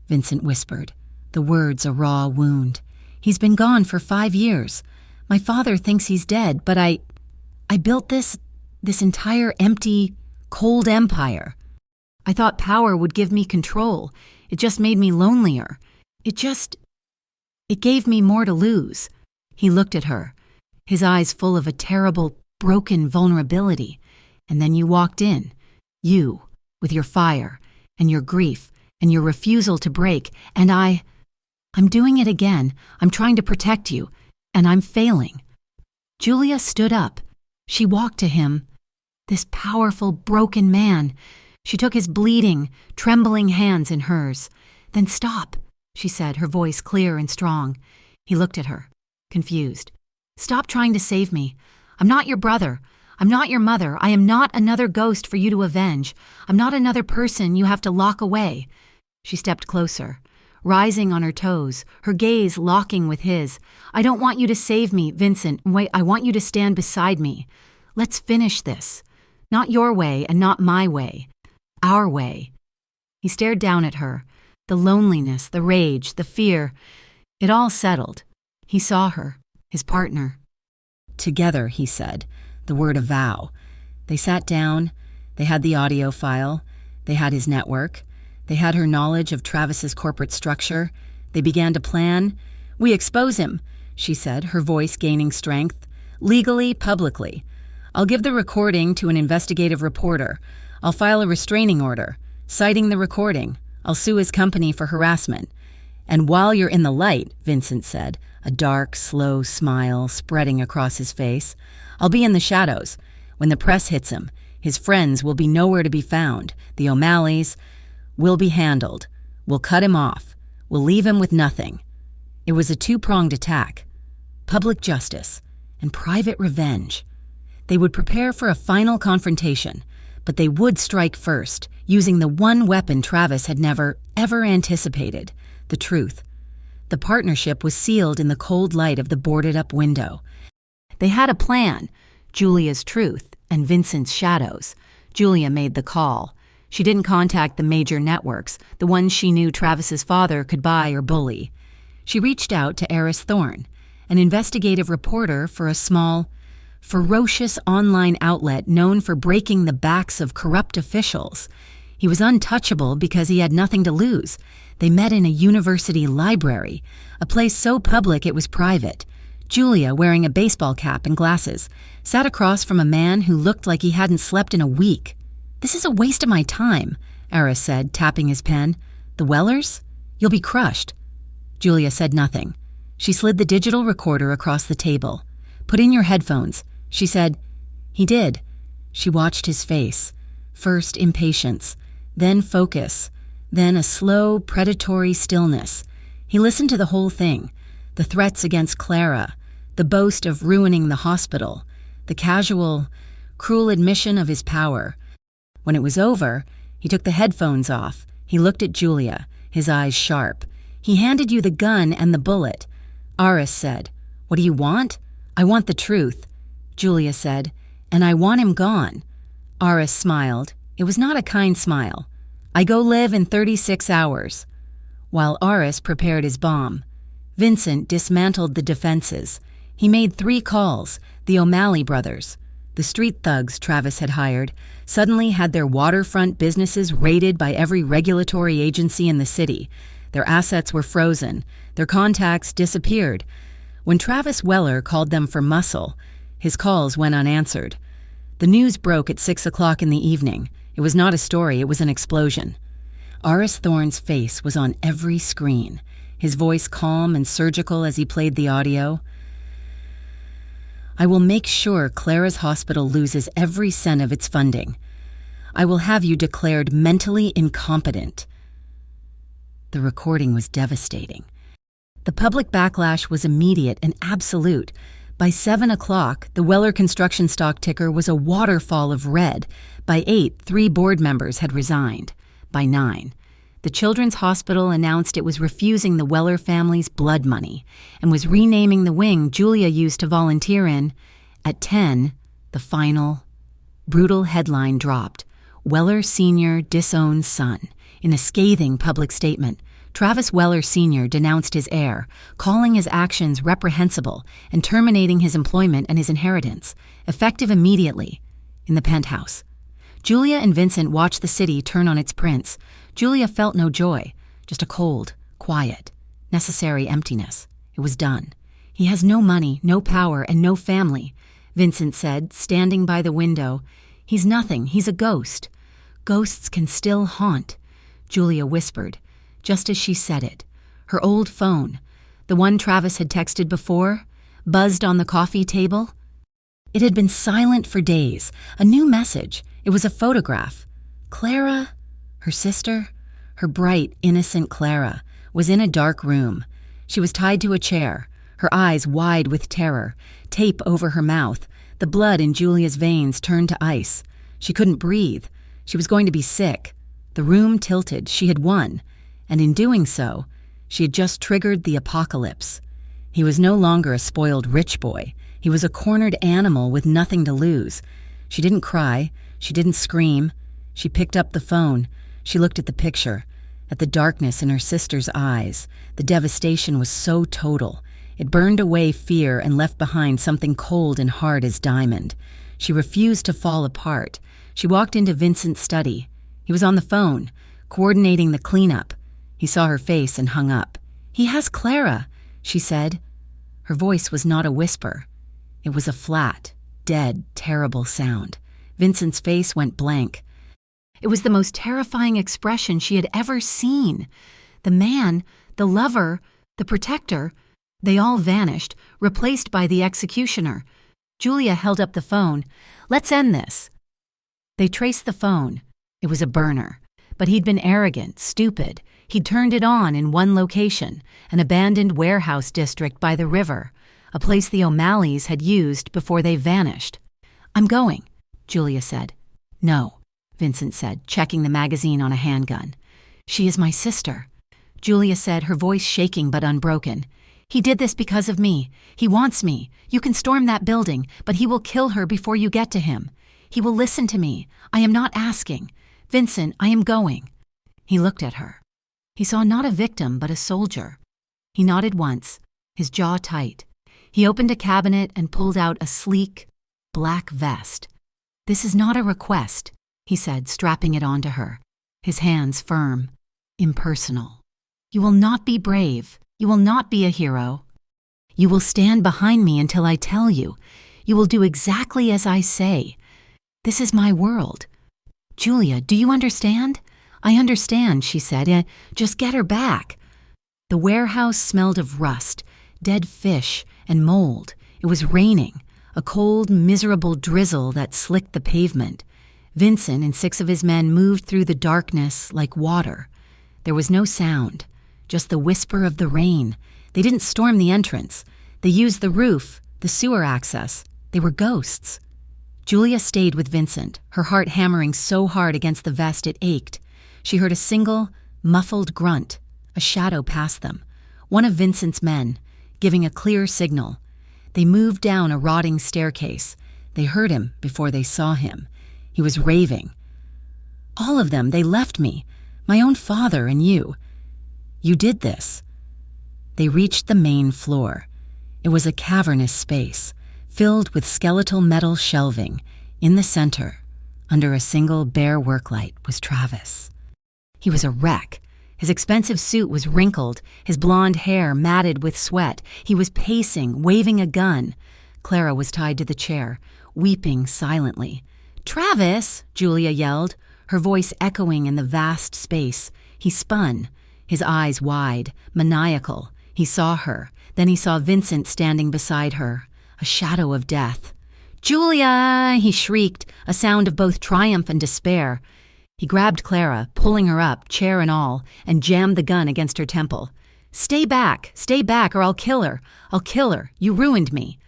Vincent whispered, the words a raw wound. He's been gone for 5 years. My father thinks he's dead, but I built this entire empty, cold empire. I thought power would give me control. It just made me lonelier. It gave me more to lose. He looked at her, his eyes full of a terrible, broken vulnerability. And then you walked in. You, with your fire, and your grief, and your refusal to break, and I'm doing it again. I'm trying to protect you, and I'm failing. Julia stood up. She walked to him. This powerful, broken man. She took his bleeding, trembling hands in hers. Then stop, she said, her voice clear and strong. He looked at her, confused. Stop trying to save me. I'm not your brother. I'm not your mother. I am not another ghost for you to avenge. I'm not another person you have to lock away. She stepped closer, rising on her toes, her gaze locking with his. I don't want you to save me, Vincent. Wait, I want you to stand beside me. Let's finish this. Not your way and not my way. Our way. He stared down at her. The loneliness, the rage, the fear. It all settled. He saw her, his partner. Together, he said, the word a vow. They sat down. They had the audio file. They had his network. They had her knowledge of Travis's corporate structure. They began to plan. We expose him, she said, her voice gaining strength. Legally, publicly. I'll give the recording to an investigative reporter. I'll file a restraining order, citing the recording. I'll sue his company for harassment. And while you're in the light, Vincent said, a dark, slow smile spreading across his face, I'll be in the shadows. When the press hits him, his friends will be nowhere to be found. The O'Malleys will be handled. We'll cut him off. We'll leave him with nothing. It was a two-pronged attack. Public justice and private revenge. They would prepare for a final confrontation, but they would strike first, using the one weapon Travis had never, ever anticipated, the truth. The partnership was sealed in the cold light of the boarded-up window. They had a plan, Julia's truth and Vincent's shadows. Julia made the call. She didn't contact the major networks, the ones she knew Travis's father could buy or bully. She reached out to Eris Thorne, an investigative reporter for a small, ferocious online outlet known for breaking the backs of corrupt officials. He was untouchable because he had nothing to lose. They met in a university library, a place so public it was private. Julia, wearing a baseball cap and glasses, sat across from a man who looked like he hadn't slept in a week. This is a waste of my time, Eris said, tapping his pen. The Wellers? You'll be crushed. Julia said nothing. She slid the digital recorder across the table. Put in your headphones, she said. He did. She watched his face. First impatience, then focus, then a slow, predatory stillness. He listened to the whole thing. The threats against Clara, the boast of ruining the hospital, the casual, cruel admission of his power. When it was over, he took the headphones off. He looked at Julia, his eyes sharp. He handed you the gun and the bullet. Aris said, "What do you want?" "I want the truth," Julia said, "and I want him gone." Aris smiled. It was not a kind smile. "I go live in 36 hours. While Aris prepared his bomb, Vincent dismantled the defenses. He made 3 calls, the O'Malley brothers. The street thugs Travis had hired suddenly had their waterfront businesses raided by every regulatory agency in the city. Their assets were frozen. Their contacts disappeared. When Travis Weller called them for muscle, his calls went unanswered. The news broke at 6 o'clock in the evening. It was not a story, it was an explosion. Aris Thorne's face was on every screen, his voice calm and surgical as he played the audio. I will make sure Clara's hospital loses every cent of its funding. I will have you declared mentally incompetent." The recording was devastating. The public backlash was immediate and absolute. By 7 o'clock, the Weller construction stock ticker was a waterfall of red. By 8, 3 board members had resigned. By 9, the Children's Hospital announced it was refusing the Weller family's blood money and was renaming the wing Julia used to volunteer in. At 10, the final, brutal headline dropped: "Weller Sr. disowns son." In a scathing public statement, Travis Weller Sr. denounced his heir, calling his actions reprehensible and terminating his employment and his inheritance, effective immediately, in the penthouse. Julia and Vincent watched the city turn on its prince. Julia felt no joy, just a cold, quiet, necessary emptiness. It was done. "He has no money, no power, and no family," Vincent said, standing by the window. "He's nothing. He's a ghost." "Ghosts can still haunt," Julia whispered, just as she said it. Her old phone, the one Travis had texted before, buzzed on the coffee table. It had been silent for days. A new message. It was a photograph. Clara, her sister, her bright, innocent Clara, was in a dark room. She was tied to a chair, her eyes wide with terror, tape over her mouth. The blood in Julia's veins turned to ice. She couldn't breathe. She was going to be sick. The room tilted. She had won. And in doing so, she had just triggered the apocalypse. He was no longer a spoiled rich boy. He was a cornered animal with nothing to lose. She didn't cry. She didn't scream. She picked up the phone. She looked at the picture, at the darkness in her sister's eyes. The devastation was so total. It burned away fear and left behind something cold and hard as diamond. She refused to fall apart. She walked into Vincent's study. He was on the phone, coordinating the cleanup. He saw her face and hung up. "He has Clara," she said. Her voice was not a whisper. It was a flat, dead, terrible sound. Vincent's face went blank. It was the most terrifying expression she had ever seen. The man, the lover, the protector, they all vanished, replaced by the executioner. Julia held up the phone. "Let's end this." They traced the phone. It was a burner. But he'd been arrogant, stupid. He'd turned it on in one location, an abandoned warehouse district by the river, a place the O'Malleys had used before they vanished. "I'm going," Julia said. "No," Vincent said, checking the magazine on a handgun. "She is my sister," Julia said, her voice shaking but unbroken. "He did this because of me. He wants me. You can storm that building, but he will kill her before you get to him. He will listen to me. I am not asking. Vincent, I am going." He looked at her. He saw not a victim, but a soldier. He nodded once, his jaw tight. He opened a cabinet and pulled out a sleek, black vest. "This is not a request," he said, strapping it onto her, his hands firm, impersonal. "You will not be brave. You will not be a hero. You will stand behind me until I tell you. You will do exactly as I say. This is my world. Julia, do you understand?" "I understand," she said. "Just get her back." The warehouse smelled of rust, dead fish, and mold. It was raining, a cold, miserable drizzle that slicked the pavement. Vincent and 6 of his men moved through the darkness like water. There was no sound, just the whisper of the rain. They didn't storm the entrance. They used the roof, the sewer access. They were ghosts. Julia stayed with Vincent, her heart hammering so hard against the vest it ached. She heard a single, muffled grunt. A shadow passed them. One of Vincent's men, giving a clear signal. They moved down a rotting staircase. They heard him before they saw him. He was raving. "All of them, they left me. My own father and you. You did this." They reached the main floor. It was a cavernous space, filled with skeletal metal shelving. In the center, under a single bare worklight, was Travis. He was a wreck. His expensive suit was wrinkled, his blonde hair matted with sweat. He was pacing, waving a gun. Clara was tied to the chair, weeping silently. "Travis!" Julia yelled, her voice echoing in the vast space. He spun, his eyes wide, maniacal. He saw her. Then he saw Vincent standing beside her, a shadow of death. "Julia!" he shrieked, a sound of both triumph and despair. He grabbed Clara, pulling her up, chair and all, and jammed the gun against her temple. Stay back, or I'll kill her. I'll kill her. You ruined me."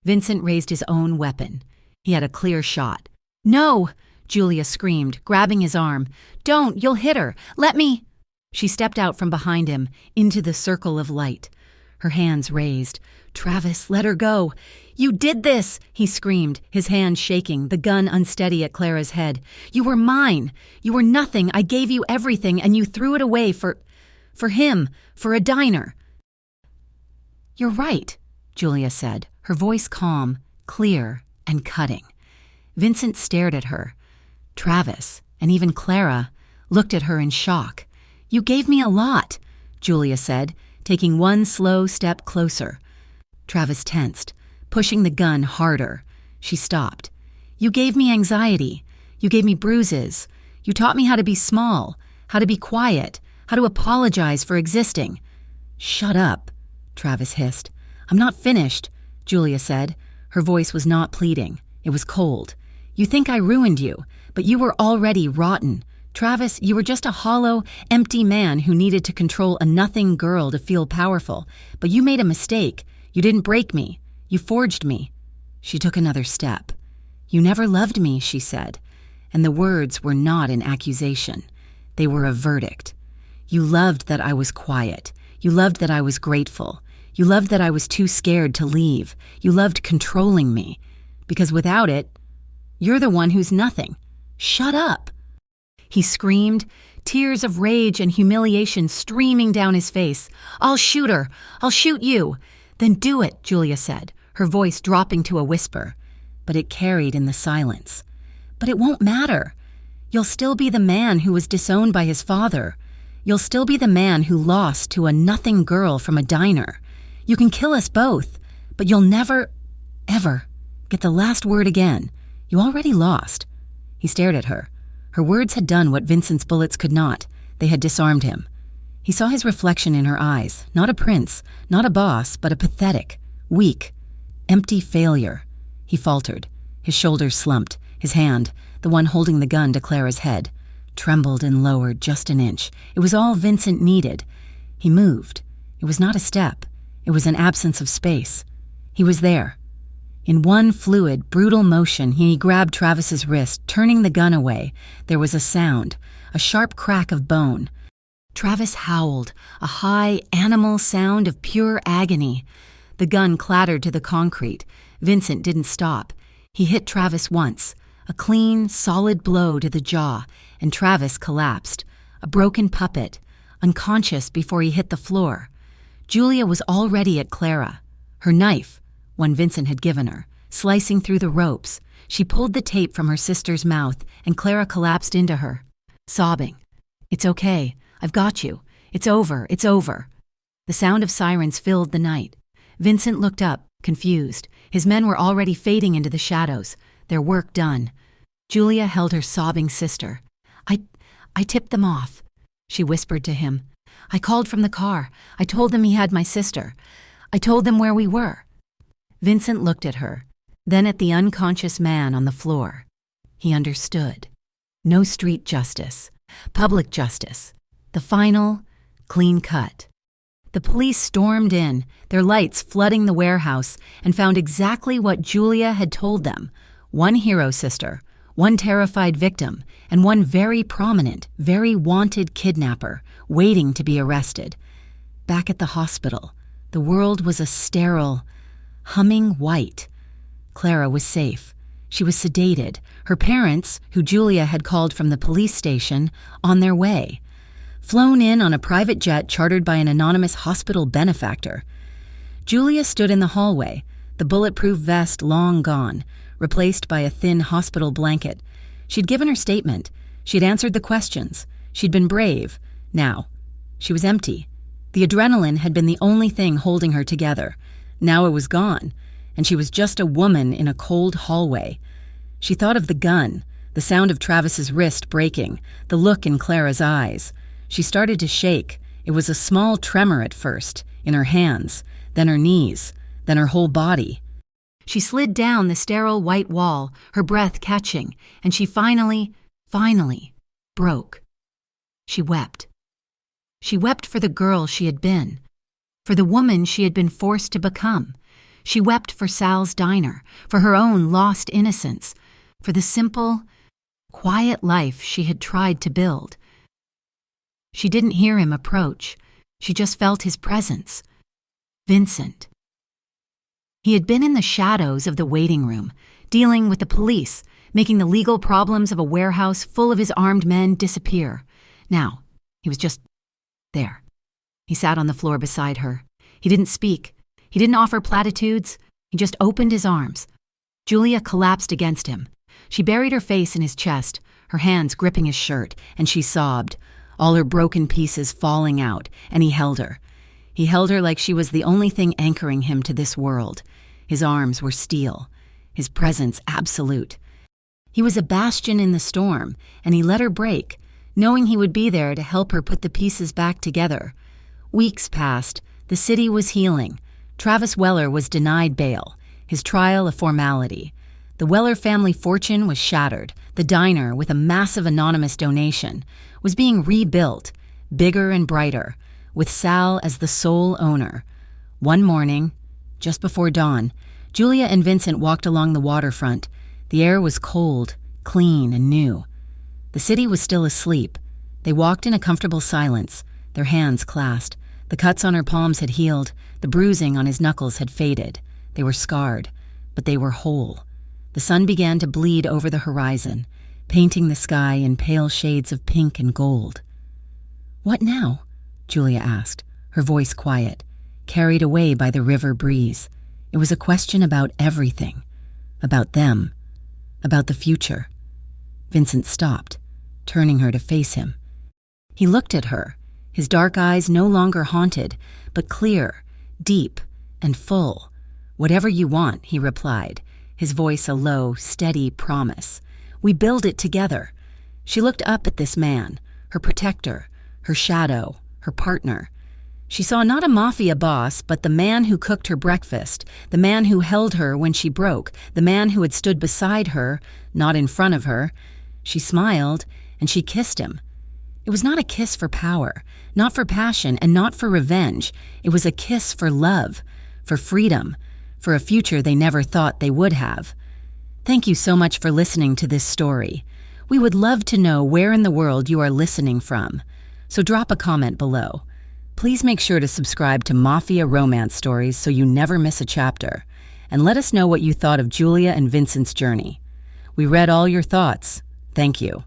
Vincent raised his own weapon. He had a clear shot. "No!" Julia screamed, grabbing his arm. "Don't! You'll hit her! Let me!" She stepped out from behind him, into the circle of light. Her hands raised. "Travis, let her go!" "You did this!" he screamed, his hands shaking, the gun unsteady at Clara's head. "You were mine! You were nothing! I gave you everything, and you threw it away for him, for a diner." "You're right," Julia said, her voice calm, clear, and cutting. Vincent stared at her. Travis, and even Clara, looked at her in shock. "You gave me a lot," Julia said, taking one slow step closer. Travis tensed, pushing the gun harder. She stopped. "You gave me anxiety. You gave me bruises. You taught me how to be small, how to be quiet, how to apologize for existing." "Shut up," Travis hissed. "I'm not finished," Julia said. Her voice was not pleading. It was cold. "You think I ruined you, but you were already rotten. Travis, you were just a hollow, empty man who needed to control a nothing girl to feel powerful. But you made a mistake. You didn't break me. You forged me." She took another step. "You never loved me," she said. And the words were not an accusation. They were a verdict. "You loved that I was quiet. You loved that I was grateful. You loved that I was too scared to leave. You loved controlling me. Because without it, you're the one who's nothing. Shut up." He screamed, tears of rage and humiliation streaming down his face. "I'll shoot her. I'll shoot you." "Then do it," Julia said, her voice dropping to a whisper. But it carried in the silence. "But it won't matter. You'll still be the man who was disowned by his father. You'll still be the man who lost to a nothing girl from a diner. You can kill us both, but you'll never, ever get the last word again. You already lost." He stared at her. Her words had done what Vincent's bullets could not. They had disarmed him. He saw his reflection in her eyes, not a prince, not a boss, but a pathetic, weak, empty failure. He faltered. His shoulders slumped. His hand, the one holding the gun to Clara's head, trembled and lowered just an inch. It was all Vincent needed. He moved. It was not a step. It was an absence of space. He was there. In one fluid, brutal motion, he grabbed Travis's wrist, turning the gun away. There was a sound, a sharp crack of bone. Travis howled, a high, animal sound of pure agony. The gun clattered to the concrete. Vincent didn't stop. He hit Travis once, a clean, solid blow to the jaw, and Travis collapsed, a broken puppet, unconscious before he hit the floor. Julia was already at Clara, her knife, one Vincent had given her, slicing through the ropes. She pulled the tape from her sister's mouth, and Clara collapsed into her, sobbing. "It's okay. I've got you. It's over. It's over." The sound of sirens filled the night. Vincent looked up, confused. His men were already fading into the shadows, their work done. Julia held her sobbing sister. I tipped them off," she whispered to him. "I called from the car. I told them he had my sister. I told them where we were." Vincent looked at her, then at the unconscious man on the floor. He understood. No street justice. Public justice. The final, clean cut. The police stormed in, their lights flooding the warehouse, and found exactly what Julia had told them. One hero sister, one terrified victim, and one very prominent, very wanted kidnapper, waiting to be arrested. Back at the hospital, the world was a sterile, humming white. Clara was safe. She was sedated, her parents, who Julia had called from the police station, on their way. Flown in on a private jet chartered by an anonymous hospital benefactor. Julia stood in the hallway, the bulletproof vest long gone, replaced by a thin hospital blanket. She'd given her statement. She'd answered the questions. She'd been brave. Now, she was empty. The adrenaline had been the only thing holding her together. Now it was gone, and she was just a woman in a cold hallway. She thought of the gun, the sound of Travis's wrist breaking, the look in Clara's eyes. She started to shake. It was a small tremor at first, in her hands, then her knees, then her whole body. She slid down the sterile white wall, her breath catching, and she finally broke. She wept. She wept for the girl she had been, for the woman she had been forced to become. She wept for Sal's diner, for her own lost innocence, for the simple, quiet life she had tried to build. She didn't hear him approach. She just felt his presence. Vincent. He had been in the shadows of the waiting room, dealing with the police, making the legal problems of a warehouse full of his armed men disappear. Now, he was just there. He sat on the floor beside her. He didn't speak. He didn't offer platitudes. He just opened his arms. Julia collapsed against him. She buried her face in his chest, her hands gripping his shirt, and she sobbed, all her broken pieces falling out, and he held her. He held her like she was the only thing anchoring him to this world. His arms were steel, his presence absolute. He was a bastion in the storm, and he let her break, knowing he would be there to help her put the pieces back together. Weeks passed. The city was healing. Travis Weller was denied bail, his trial a formality. The Weller family fortune was shattered. The diner, with a massive anonymous donation, was being rebuilt, bigger and brighter, with Sal as the sole owner. One morning, just before dawn, Julia and Vincent walked along the waterfront. The air was cold, clean, and new. The city was still asleep. They walked in a comfortable silence, their hands clasped. The cuts on her palms had healed. The bruising on his knuckles had faded. They were scarred, but they were whole. The sun began to bleed over the horizon, painting the sky in pale shades of pink and gold. "What now?" Julia asked, her voice quiet, carried away by the river breeze. It was a question about everything, about them, about the future. Vincent stopped, turning her to face him. He looked at her, his dark eyes no longer haunted, but clear, deep, and full. "Whatever you want," he replied, his voice a low, steady promise. "We build it together." She looked up at this man, her protector, her shadow, her partner. She saw not a mafia boss, but the man who cooked her breakfast, the man who held her when she broke, the man who had stood beside her, not in front of her. She smiled, and she kissed him. It was not a kiss for power, not for passion, and not for revenge. It was a kiss for love, for freedom, for a future they never thought they would have. Thank you so much for listening to this story. We would love to know where in the world you are listening from, so drop a comment below. Please make sure to subscribe to Mafia Romance Stories so you never miss a chapter, and let us know what you thought of Julia and Vincent's journey. We read all your thoughts. Thank you.